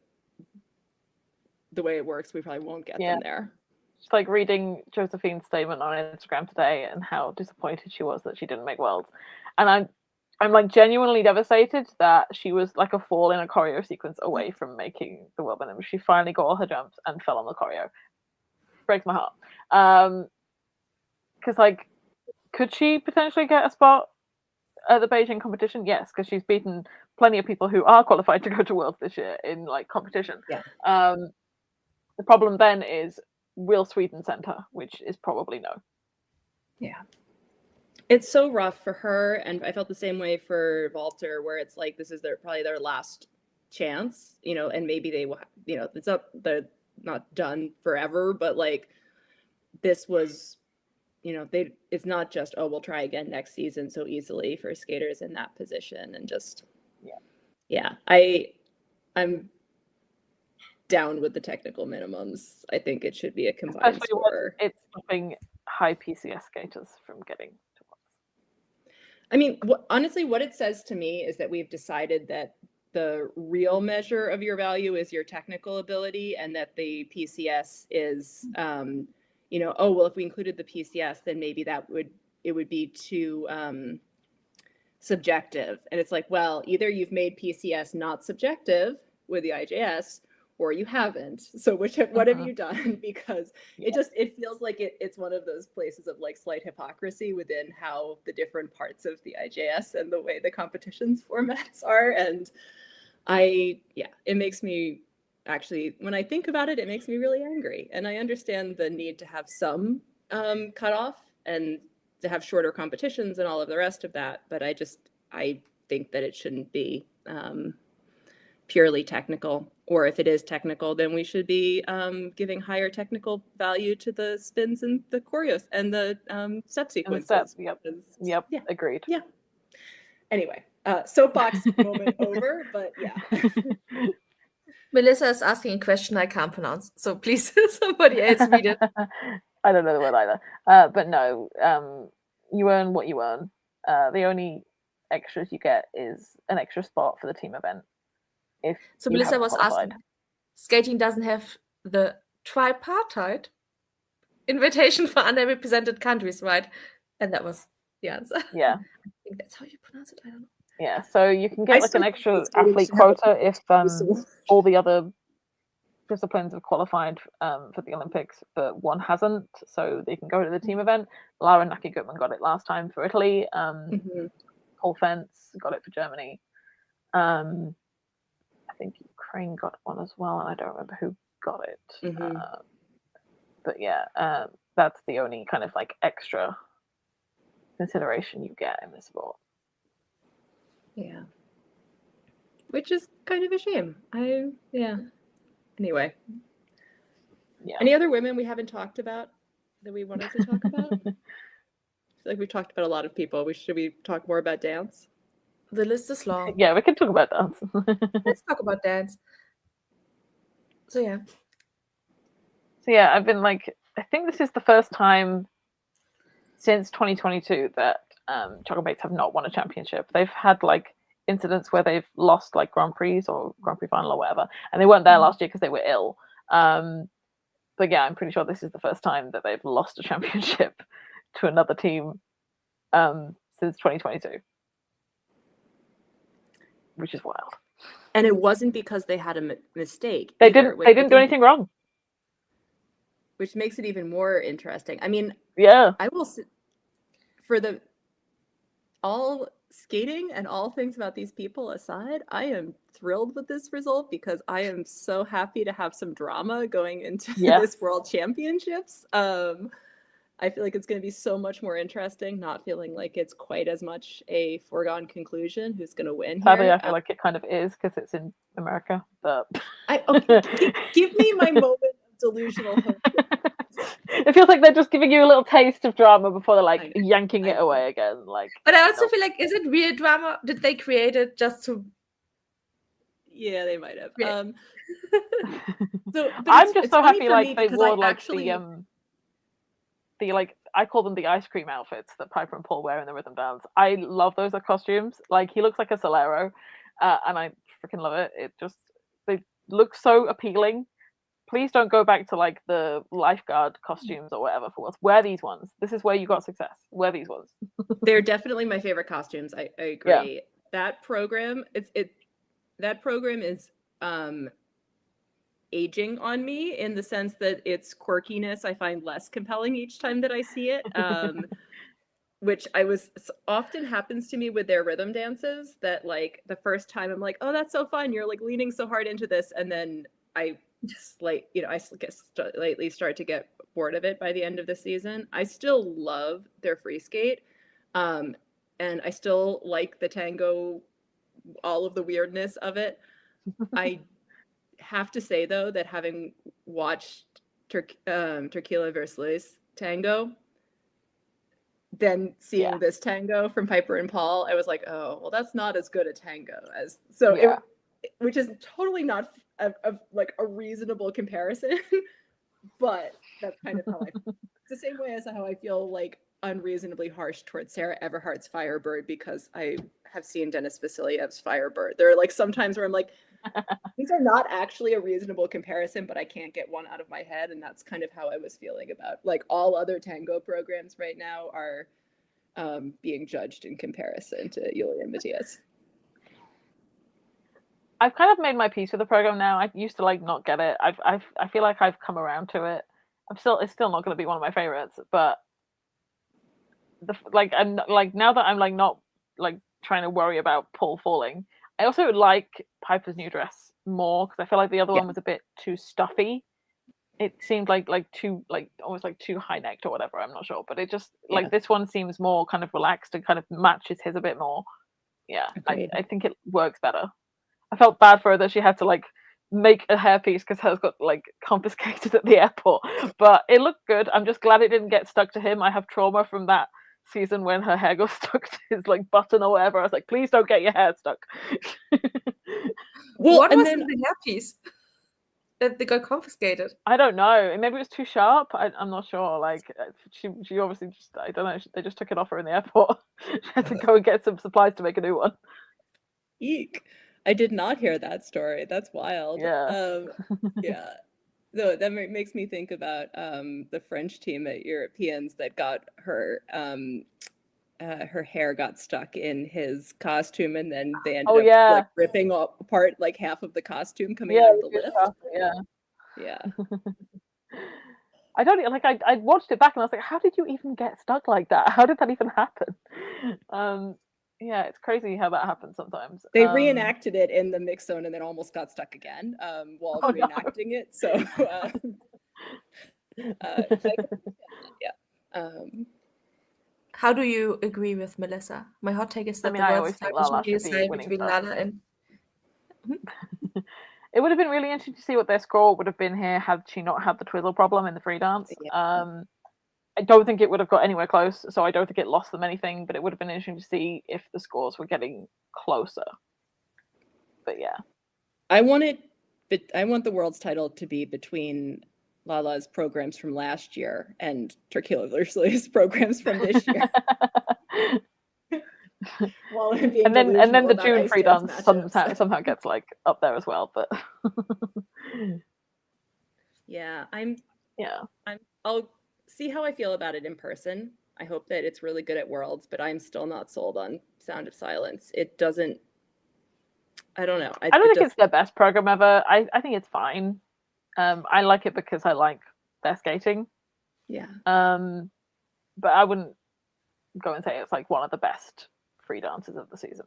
the way it works, we probably won't get them there. Just like reading Josephine's statement on Instagram today and how disappointed she was that she didn't make Worlds. And I'm like genuinely devastated that she was like a fall in a choreo sequence away from making the world minimum. She finally got all her jumps and fell on the choreo. Breaks my heart. Because like, could she potentially get a spot at the Beijing competition? Yes, because she's beaten plenty of people who are qualified to go to Worlds this year in like competition. Yeah. The problem then is, will Sweden send her? Which is probably no. Yeah. It's so rough for her, and I felt the same way for Walter, where it's like this is probably their last chance, and maybe they will, they're not done forever, but like this was, it's not just, oh, we'll try again next season so easily for skaters in that position. And just I'm down with the technical minimums. I think it should be a combined score. It's stopping high PCS skaters from getting to Worlds. I mean, honestly, what it says to me is that we've decided that the real measure of your value is your technical ability, and that the PCS is, oh, well, if we included the PCS, then maybe it would be too subjective. And it's like, well, either you've made PCS not subjective with the IJS, or you haven't. So what have you done? Because it feels like it's one of those places of like slight hypocrisy within how the different parts of the IJS and the way the competitions formats are. And it makes me actually, when I think about it, it makes me really angry. And I understand the need to have some cutoff and to have shorter competitions and all of the rest of that. But I think that it shouldn't be purely technical, or if it is technical, then we should be giving higher technical value to the spins and the choreos and the step sequences. Yep. Yeah. Agreed. Yeah. Anyway, soapbox moment over, but yeah. Melissa is asking a question I can't pronounce, so please somebody else read it. I don't know the word either. But no, you earn what you earn. The only extras you get is an extra spot for the team event. So Melissa was asking, skating doesn't have the tripartite invitation for underrepresented countries, right? And that was the answer. Yeah. I think that's how you pronounce it. I don't know. Yeah, so you can get like an extra athlete quota if all the other disciplines have qualified for the Olympics, but one hasn't, so they can go to the team event. Lara Naki-Gutman got it last time for Italy. Paul Fentz got it for Germany. I think Ukraine got one as well, and I don't remember who got it. But yeah, that's the only kind of like extra consideration you get in this sport. Yeah. Which is kind of a shame. Anyway. Yeah. Any other women we haven't talked about that we wanted to talk about? I feel like we've talked about a lot of people. Should we talk more about dance? The list is long. Yeah, we can talk about dance. Let's talk about dance. So yeah, I've been like, I think this is the first time since 2022 that Chocolate Mates have not won a championship. They've had like incidents where they've lost like Grand Prix or Grand Prix final or whatever, and they weren't there last year because they were ill. But yeah, I'm pretty sure this is the first time that they've lost a championship to another team since 2022, which is wild. And it wasn't because they had a mistake. They didn't do anything wrong, which makes it even more interesting. I mean, yeah, I will all skating and all things about these people aside, I am thrilled with this result because I am so happy to have some drama going into this World Championships. I feel like it's going to be so much more interesting, not feeling like it's quite as much a foregone conclusion who's going to win. Sadly, I feel like it kind of is because it's in America. But give me my moment of delusional hope. It feels like they're just giving you a little taste of drama before they're like yanking it away again. Like, but I also feel like, is it real drama? Did they create it just to? Yeah, they might have. Yeah. I'm just so happy like they wore like the like, I call them the ice cream outfits that Piper and Paul wear in the rhythm dance. I love those costumes. Like, he looks like a Solero, and I freaking love it. They look so appealing. Please don't go back to like the lifeguard costumes or whatever for once. Wear these ones. This is where you got success. Wear these ones. They're definitely my favorite costumes. I agree. Yeah. That program is aging on me in the sense that its quirkiness I find less compelling each time that I see it. Which often happens to me with their rhythm dances, that like the first time I'm like, oh, that's so fun. You're like leaning so hard into this. And then I slightly start to get bored of it by the end of the season. I still love their free skate. And I still like the tango, all of the weirdness of it. I have to say though, that having watched Tequila Versus Tango, then seeing this tango from Piper and Paul, I was like, oh, well, that's not as good a tango as which is totally not a reasonable comparison, but that's kind of how I feel. It's the same way as how I feel like unreasonably harsh towards Sarah Everhart's Firebird because I have seen Denis Vasilyev's Firebird. There are like sometimes where I'm like, these are not actually a reasonable comparison, but I can't get one out of my head. And that's kind of how I was feeling about like all other tango programs right now are being judged in comparison to Yulia and Matthias. I've kind of made my peace with the program now. I used to like not get it. I feel like I've come around to it. It's still not going to be one of my favorites, but I'm like now that I'm like not like trying to worry about Paul falling. I also like Piper's new dress more because I feel like the other one was a bit too stuffy. It seemed like too like almost like too high necked or whatever. I'm not sure, but it just like this one seems more kind of relaxed and kind of matches his a bit more. Yeah, I think it works better. I felt bad for her that she had to like make a hairpiece because hers got like confiscated at the airport, but it looked good. I'm just glad it didn't get stuck to him. I have trauma from that season when her hair got stuck to his like button or whatever. I was like, please don't get your hair stuck. Well, what was in the hairpiece that they got confiscated? I don't know. Maybe it was too sharp. I'm not sure. Like she obviously just, I don't know. They just took it off her in the airport. She had to go and get some supplies to make a new one. Eek. I did not hear that story. That's wild. Yeah. Yeah. No, that makes me think about the French team at Europeans that got her hair got stuck in his costume, and then they ended up like ripping apart like half of the costume coming out of the lift. Yeah. I don't like. I watched it back and I was like, how did you even get stuck like that? How did that even happen? Yeah, it's crazy how that happens sometimes. They reenacted it in the mix zone and then almost got stuck again while reenacting it. So, how do you agree with Melissa? My hot take is that I always think Lala should be winning between Lala and. It would have been really interesting to see what their score would have been here had she not had the twizzle problem in the free dance. Yeah. I don't think it would have got anywhere close, so I don't think it lost them anything, but it would have been interesting to see if the scores were getting closer. But yeah. I want the world's title to be between Lala's programs from last year and Tequila Lee's programs from this year. and then the June free dance somehow gets like up there as well, but I'll see how I feel about it in person. I hope that it's really good at Worlds, but I'm still not sold on Sound of Silence. It doesn't, I don't know. I don't think it's their best program ever. I think it's fine. I like it because I like their skating. Yeah. But I wouldn't go and say it's like one of the best free dances of the season.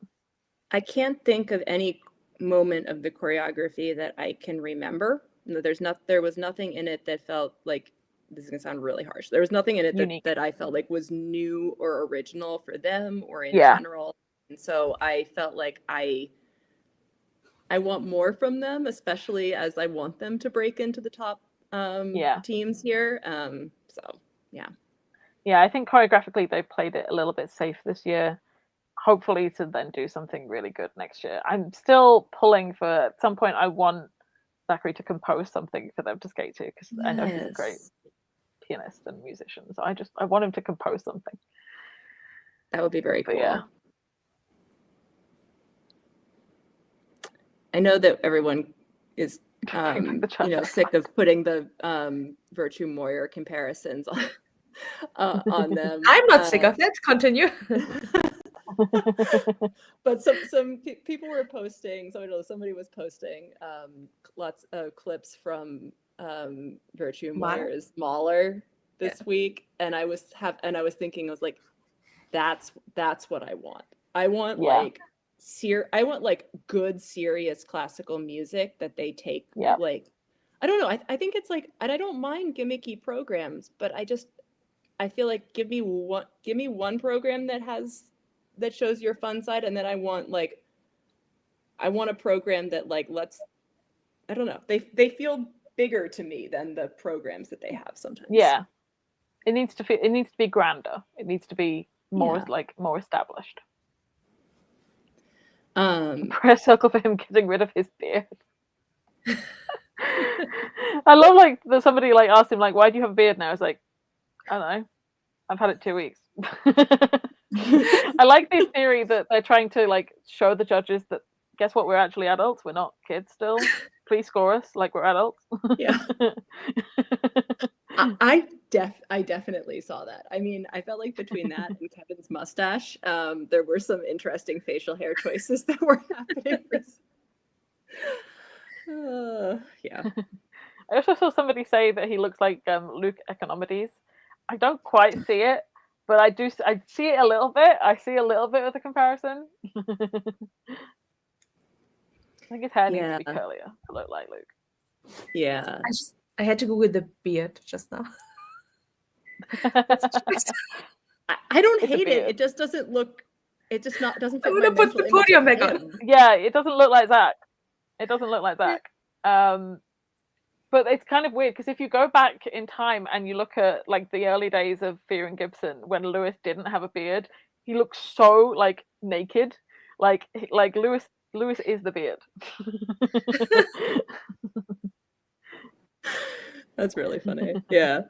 I can't think of any moment of the choreography that I can remember. There was nothing in it that felt like, this is gonna sound really harsh. There was nothing in it that I felt like was new or original for them or in general. And so I felt like I want more from them, especially as I want them to break into the top teams here. Yeah, I think choreographically they've played it a little bit safe this year. Hopefully to then do something really good next year. I'm still pulling for, at some point I want Zachary to compose something for them to skate to, because I know he's a great pianist and musician. So I want him to compose something. That would be very cool. Yeah. I know that everyone is sick of putting the Virtue Moyer comparisons on them. I'm not sick of it. Continue. But some people were posting. Somebody was posting lots of clips from Virtue Moyer's Mahler this week, and I was thinking, I was like, that's what I want. I want I want like good serious classical music that they take like, I don't know. I think it's like, and I don't mind gimmicky programs, but I feel like give me one program that shows your fun side, and then I want a program that like I don't know. They feel bigger to me than the programs that they have sometimes. Yeah. It needs to be grander. It needs to be more more established. Prayer circle for him getting rid of his beard. I love like that somebody like asked him like, why do you have a beard now? It's like, I don't know. I've had it 2 weeks. I like the theory that they're trying to like show the judges that, guess what, we're actually adults. We're not kids still. Please score us like we're adults. Yeah. I definitely saw that. I mean, I felt like between that and Kevin's mustache, there were some interesting facial hair choices that were happening. Yeah. I also saw somebody say that he looks like Luke Economides. I don't quite see it, but I see it a little bit. I see a little bit of the comparison. I think his hair needs to be curlier to look like Luke. Yeah. I had to Google the beard just now. I don't hate it. It just doesn't look. It just doesn't fit. I'm gonna put the podium back on. Yeah, it doesn't look like Zach. It doesn't look like Zach. But it's kind of weird because if you go back in time and you look at like the early days of Fear and Gibson when Lewis didn't have a beard, he looks so like naked. Like Lewis is the beard. That's really funny. Yeah.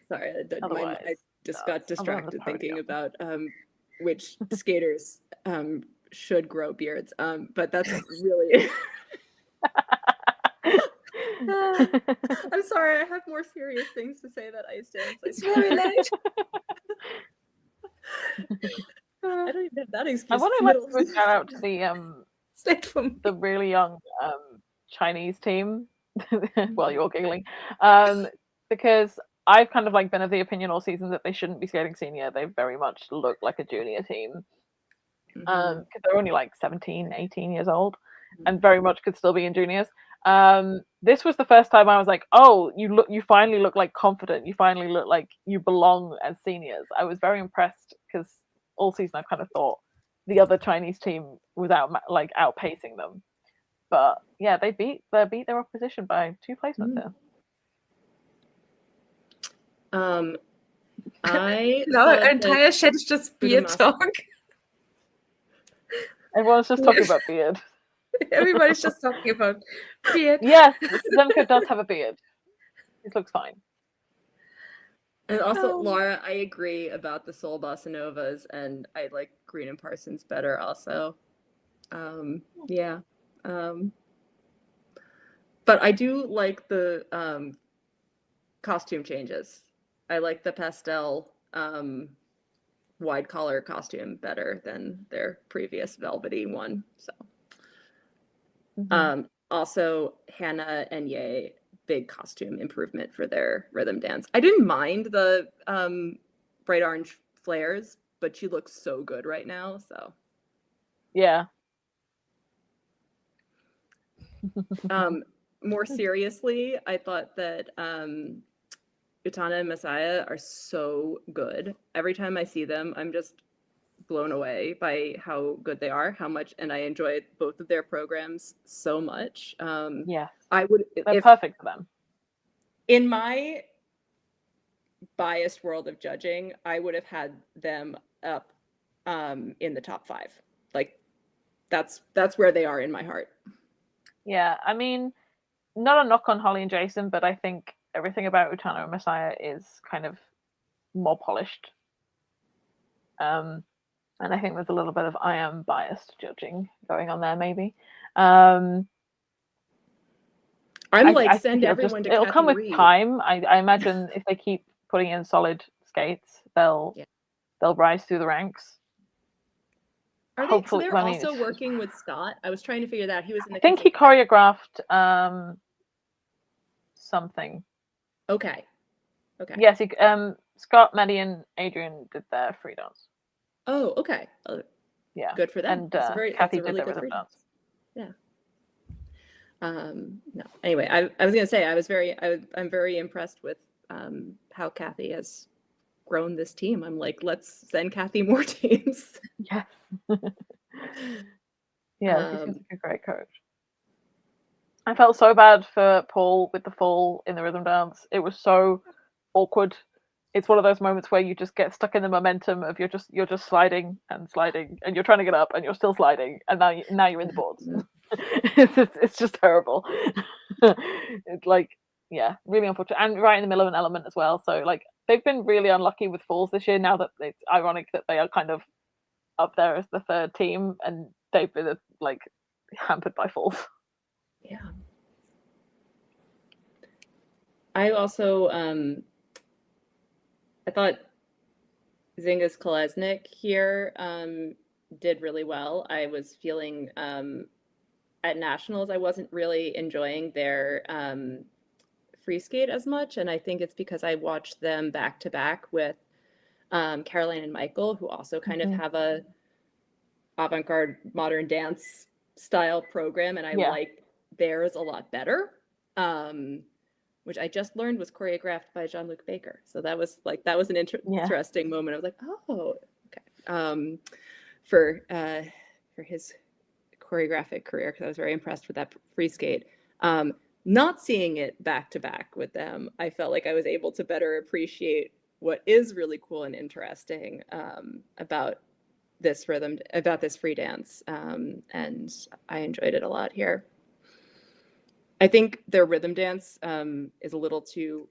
Sorry, I just got distracted thinking about which skaters should grow beards. But that's really. I'm sorry, I have more serious things to say about ice dance. It's very late. I don't even have that excuse. I want to shout out to the really young Chinese team. While you're giggling, because I've kind of like been of the opinion all season that they shouldn't be skating senior. They very much look like a junior team. Because they're only like 17, 18 years old and very much could still be in juniors. This was the first time I was like, oh, you finally look like confident. You finally look like you belong as seniors. I was very impressed because all season I kind of thought the other Chinese team was outpacing them. But yeah, they beat their opposition by 2 placements there. Our entire chat is just beard talk. Everyone's just talking about beard. Everybody's just talking about beard. Yes, Zemko does have a beard. It looks fine. And also, Laura, I agree about the Soul Bossa Novas, and I like Green and Parsons better also. Yeah. But I do like the costume changes. I like the pastel wide collar costume better than their previous velvety one. So, also Hannah and Ye, big costume improvement for their rhythm dance. I didn't mind the bright orange flares, but she looks so good right now. So, yeah. More seriously, I thought that Utana and Messiah are so good. Every time I see them, I'm just blown away by how good they are, and I enjoyed both of their programs so much. Yeah, they're perfect for them. In my biased world of judging, I would have had them up in the top 5. Like that's where they are in my heart. Yeah, I mean, not a knock on Holly and Jason, but I think everything about Utana and Messiah is kind of more polished. And I think there's a little bit of I am biased judging going on there, maybe. I'm send everyone to Kathy it'll come with Reed. time. I imagine if they keep putting in solid skates, they'll rise through the ranks. Hopefully, they're also working with Scott. I was trying to figure that out. He was in the. I think he choreographed something. Okay. Yes, Scott, Maddie, and Adrian did their free dance. Oh, okay. Yeah. Good for them. And Kathy did their rhythm dance. Yeah. No. Anyway, I was gonna say I'm very impressed with how Kathy has grown this team. I'm like, let's send Kathy more teams. Yes. Yeah, she seems like a great coach. I felt so bad for Paul with the fall in the rhythm dance. It was so awkward. It's one of those moments where you just get stuck in the momentum of you're just sliding and you're trying to get up and you're still sliding and now you're in the boards. It's just terrible. It's like, yeah, really unfortunate, and right in the middle of an element as well. So like they've been really unlucky with falls this year. Now that it's ironic that they are kind of up there as the third team and they've been like hampered by falls. Yeah. I also I thought Zingis Kolesnik here did really well. I was feeling at nationals, I wasn't really enjoying their free skate as much, and I think it's because I watched them back to back with Caroline and Michael, who also kind of have a avant-garde modern dance style program, and I like theirs a lot better. Which I just learned was choreographed by Jean-Luc Baker. So that was an interesting moment. I was like, oh, okay. For his choreographic career, because I was very impressed with that free skate. Not seeing it back to back with them, I felt like I was able to better appreciate what is really cool and interesting about this rhythm, about this free dance, and I enjoyed it a lot here. I think their rhythm dance is a little too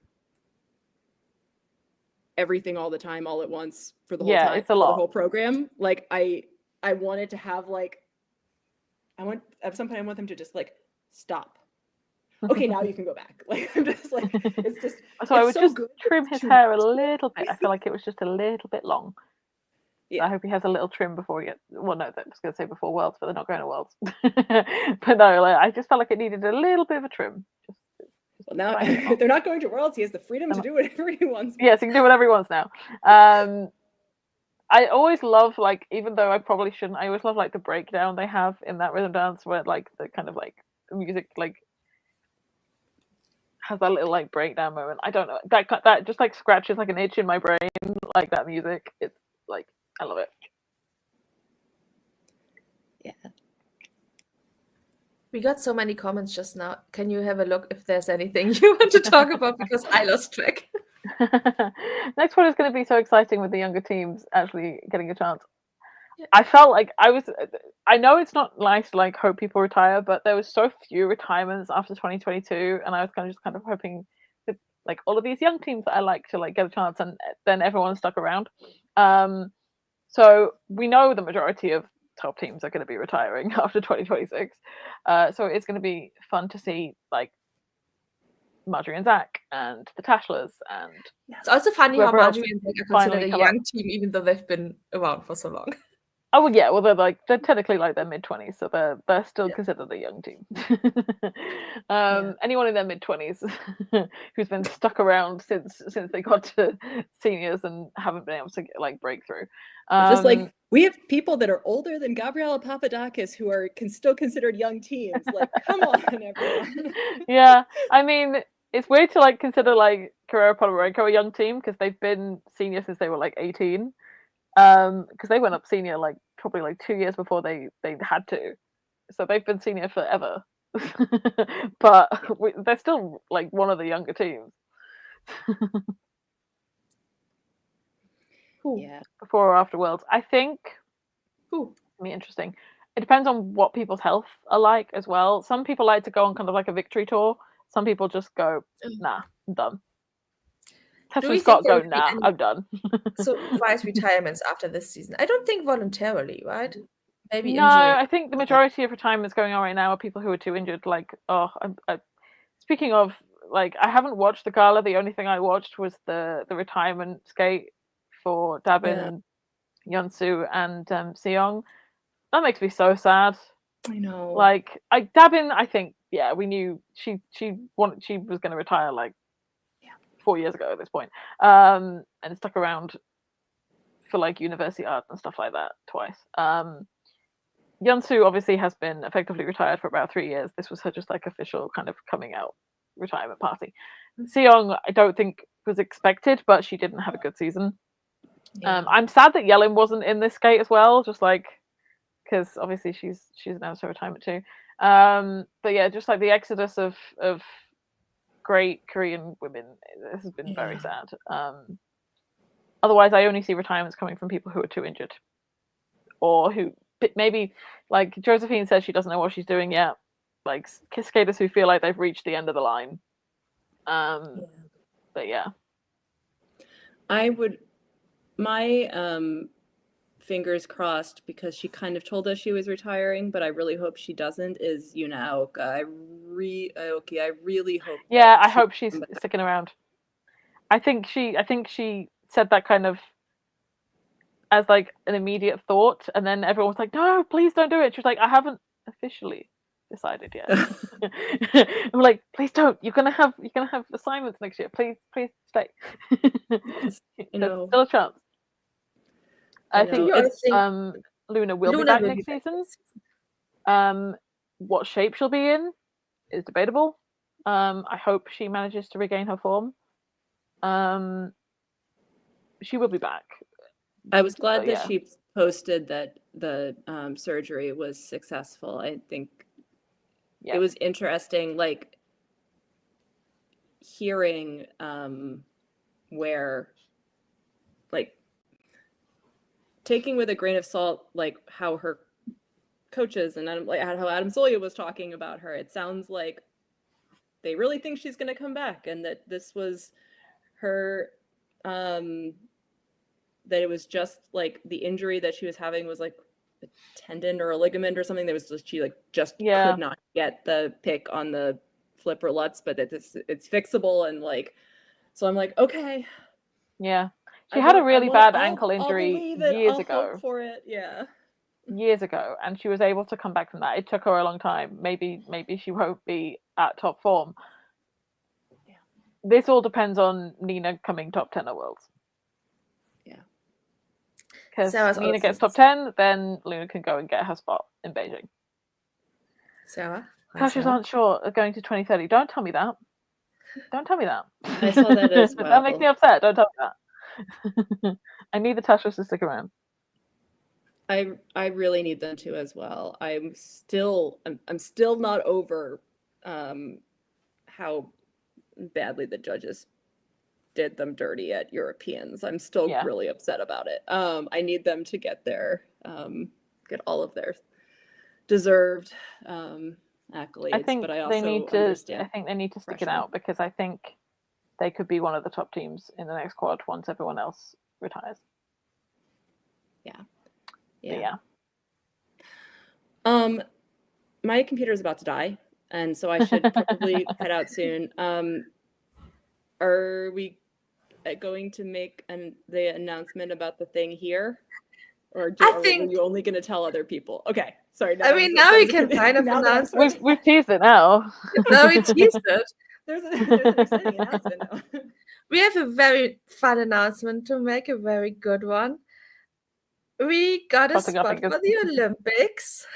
everything all the time, all at once for the whole time, it's a lot. The whole program. Like I wanted to have at some point I want them to just like stop. Okay, now you can go back. Like I'm just like it's just. So I would just trim his hair a little bit. I feel like it was just a little bit long. Yeah. I hope he has a little trim before he gets. Well, no, I was going to say before Worlds, but they're not going to Worlds. But no, like, I just felt like it needed a little bit of a trim. Well, now if they're not going to Worlds, he has the freedom to do whatever he wants. Yes, he can do whatever he wants now. I always love, like, even though I probably shouldn't, I always love like the breakdown they have in that rhythm dance where like the kind of like the music like has that little like breakdown moment. I don't know, that just like scratches like an itch in my brain, like that music. It's like I love it. Yeah. We got so many comments just now. Can you have a look if there's anything you want to talk about? Because I lost track. Next one is going to be so exciting with the younger teams actually getting a chance. Yeah. I felt like I know it's not nice to like hope people retire, but there was so few retirements after 2022, and I was kind of hoping that like all of these young teams that I like to like get a chance, and then everyone stuck around. So we know the majority of top teams are going to be retiring after 2026. So it's going to be fun to see like Marjorie and Zach and the Tashlers, and it's also funny how Marjorie and Zach are considered a young team, even though they've been around for so long. Oh well, yeah. Well, they're technically like their mid-20s, so they're still considered a young team. Anyone in their mid-20s who's been stuck around since they got to seniors and haven't been able to like break through. Just like we have people that are older than Gabriela Papadakis who are still considered young teams. Like, come on, everyone. Yeah, I mean, it's weird to like consider like Carrera Podomarenko a young team because they've been senior since they were like 18. Because they went up senior like probably like 2 years before they had to, so they've been senior forever. But they're still like one of the younger teams. Yeah. Before or after Worlds, I think. It'll be interesting. It depends on what people's health are like as well. Some people like to go on kind of like a victory tour. Some people just go, nah, I'm done. Tessa Scott go, nah, I'm done. Surprise retirements after this season. I don't think voluntarily, right? Maybe no, injury. I think the majority of retirements going on right now are people who are too injured. Like, speaking of, like, I haven't watched the gala. The only thing I watched was the retirement skate for Dabin, Yeonsu, and Seong. That makes me so sad. I know. Like, Dabin, I think, we knew she was going to retire like 4 years ago at this point, and stuck around for like university art and stuff like that twice. Yeonsu obviously has been effectively retired for about 3 years. This was her just like official kind of coming out retirement party. Seong, I don't think was expected, but she didn't have a good season. I'm sad that Yelin wasn't in this skate as well, just like because obviously she's announced her retirement too. But yeah, just like the exodus of great Korean women, this has been very sad. Otherwise, I only see retirements coming from people who are too injured, or who maybe, like Josephine says, she doesn't know what she's doing yet. Like skaters who feel like they've reached the end of the line. But yeah, I would. My fingers crossed, because she kind of told us she was retiring, but I really hope she doesn't, is Yuna Aoka. I really hope. Yeah, I hope she's sticking around. I think she said that kind of as like an immediate thought, and then everyone was like, no, please don't do it. She was like, I haven't officially decided yet. I'm like, please don't. You're gonna have assignments next year. Please stay. Yes, There's still a chance. I think Luna will be back next season. What shape she'll be in is debatable. I hope she manages to regain her form. She will be back. I was glad that she posted that the surgery was successful. I think it was interesting, like hearing where, like, taking with a grain of salt, like how her coaches and like how Adam Solia was talking about her. It sounds like they really think she's going to come back, and that this was her. That it was just like the injury that she was having was like a tendon or a ligament or something. That was just, she like just could not get the pick on the flip or Lutz, but it's fixable, and like, so I'm like, okay. Yeah, she had a really bad ankle injury years ago. Hope for it, yeah. Years ago, and she was able to come back from that. It took her a long time. Maybe she won't be at top form. Yeah. This all depends on Nina coming top 10 at Worlds. Because Nina gets top 10, then Luna can go and get her spot in Beijing. Sarah? Coaches aren't sure of going to 2030. Don't tell me that. Don't tell me that. I saw that as well. That makes me upset. Don't tell me that. I need the Tashras to stick around. I really need them to as well. I'm still not over how badly the judges did them dirty at Europeans. I'm still really upset about it. I need them to get get all of their deserved accolades. But I also understand. I think they need to stick it out, because I think they could be one of the top teams in the next quad once everyone else retires. Yeah. My computer is about to die, and so I should probably head out soon. Are we going to make the announcement about the thing here, or are you only going to tell other people? Okay, sorry. I mean, now we can kind of announce. We've teased it now. Now we teased it. There's an exciting announcement now. We have a very fun announcement to make, a very good one. We got a spot for the Olympics,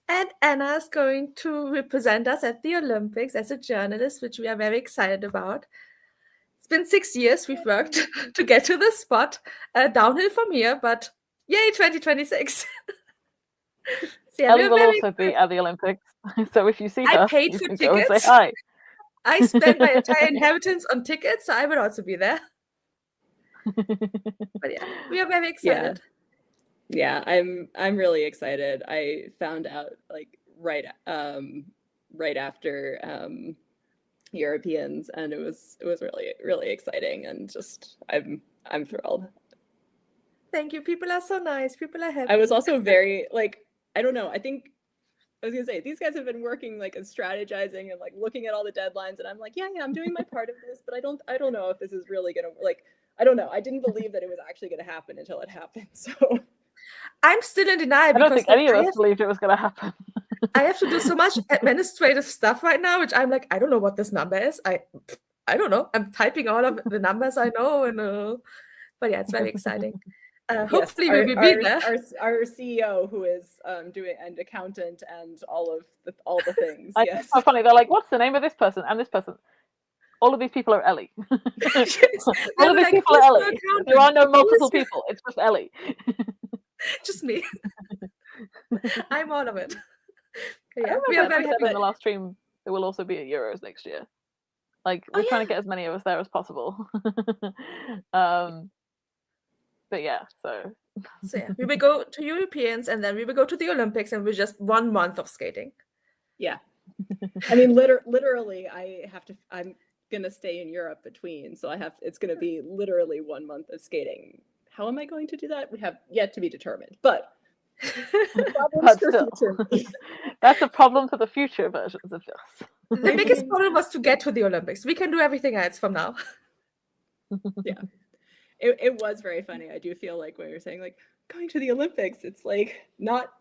and Anna's going to represent us at the Olympics as a journalist, which we are very excited about. It's been 6 years we've worked to get to this spot, downhill from here, but yay, 2026. So Ellie will also be at the Olympics, so if you see her, I paid for tickets. Go and say hi. I spent my entire inheritance on tickets, so I will also be there. But yeah, we are very excited. Yeah, I'm really excited. I found out like right after Europeans, and it was really, really exciting, and just I'm thrilled. Thank you. People are so nice. People are happy. I was also very I don't know. I think I was gonna say, these guys have been working like and strategizing and like looking at all the deadlines, and I'm like, yeah, I'm doing my part of this, but I don't know if this is really gonna I don't know. I didn't believe that it was actually gonna happen until it happened. So I'm still in denial. I don't think any of us believed it was gonna happen. I have to do so much administrative stuff right now, which I'm like, I don't know what this number is. I don't know. I'm typing all of the numbers I know, and but yeah, it's very exciting. Hopefully we will be there. Our CEO, who is doing an accountant and all the things. It's so funny. They're like, what's the name of this person and this person? All of these people are Ellie. All of these people are Ellie. There are no multiple people. It's just Ellie. Just me. I'm all of it. Yeah, we are very happy. In the last stream, there will also be a Euros next year. Like, we're trying to get as many of us there as possible. But yeah, so yeah, we will go to Europeans, and then we will go to the Olympics, and we're just 1 month of skating. Yeah, I mean, literally, I'm gonna stay in Europe between, so it's gonna be literally 1 month of skating. How am I going to do that? We have yet to be determined, but that's a problem for the future versions of this. The biggest problem was to get to the Olympics. We can do everything else from now. Yeah. It was very funny. I do feel like when you're saying like going to the Olympics, it's like not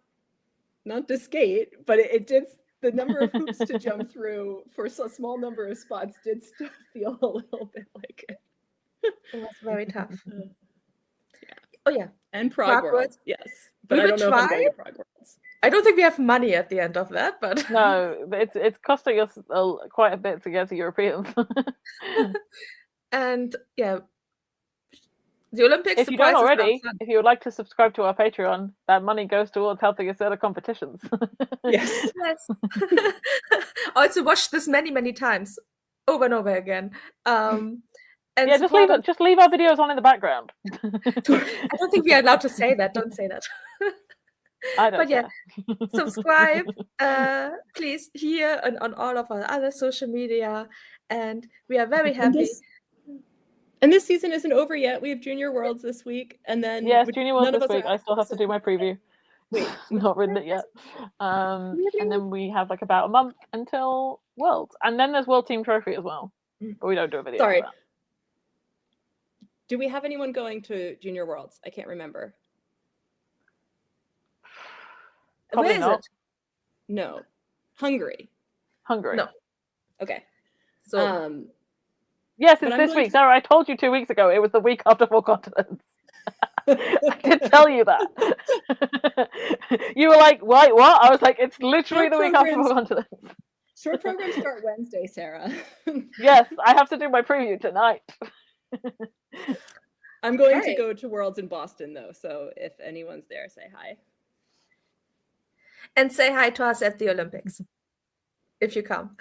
to skate, but it did, the number of hoops to jump through for a small number of spots did still feel a little bit like it. It was very tough. Yeah. Oh yeah. And Prague Worlds, yes. But We I don't will know if I'm try. going to Prague Worlds. I don't think we have money at the end of that, but No, it's costing us quite a bit to get to Europeans. and yeah, the Olympics. If you don't already, if you would like to subscribe to our Patreon, that money goes towards helping us at the competitions. Yes. Yes. Also watch this many times, over and over again. And yeah, just leave our videos on in the background. I don't think we are allowed to say that. Don't say that. I don't. But yeah, subscribe, please, here and on all of our other social media, and we are very happy. And this season isn't over yet. We have Junior Worlds this week, and then yes, Junior Worlds this week. I still have to do my preview. Wait, not written it yet. And then we have like about a month until Worlds, and then there's World Team Trophy as well. But we don't do a video. Sorry. For that. Do we have anyone going to Junior Worlds? I can't remember. Probably Where is not. it? No. Hungary. No. Okay. So yes, it's this week. Sarah, I told you 2 weeks ago. It was the week after Four Continents. I did tell you that. You were like, wait, what? I was like, it's literally the week after Four Continents. Short programs start Wednesday, Sarah. Yes, I have to do my preview tonight. I'm going to go to Worlds in Boston, though, so if anyone's there, say hi. And say hi to us at the Olympics, if you come.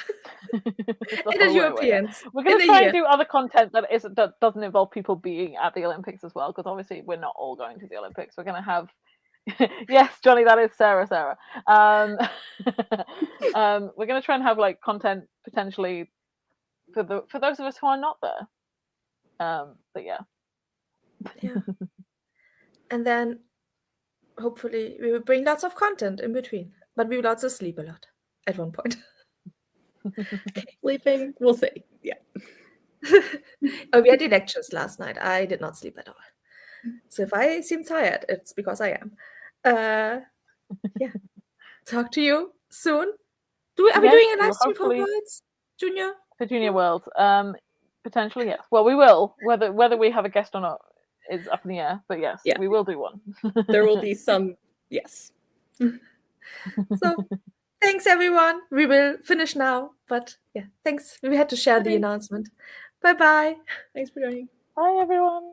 And the Europeans. We're going to try and do other content that doesn't involve people being at the Olympics as well, because obviously we're not all going to the Olympics. We're going to have... yes, Johnny, that is Sarah. We're going to try and have like content potentially for those of us who are not there. But yeah. And then hopefully we will bring lots of content in between, but we will also sleep a lot at one point. Sleeping, we'll see. Yeah. Oh, we had elections last night. I did not sleep at all. So if I seem tired, it's because I am. Yeah. Talk to you soon. Are we doing a live stream for Worlds, Junior? For Junior Worlds, potentially yes. Well, we will. Whether we have a guest or not is up in the air. But yes, we will do one. There will be some. Yes. So thanks everyone. We will finish now. But yeah, thanks. We had to share the announcement. Bye. Thanks for joining. Bye everyone.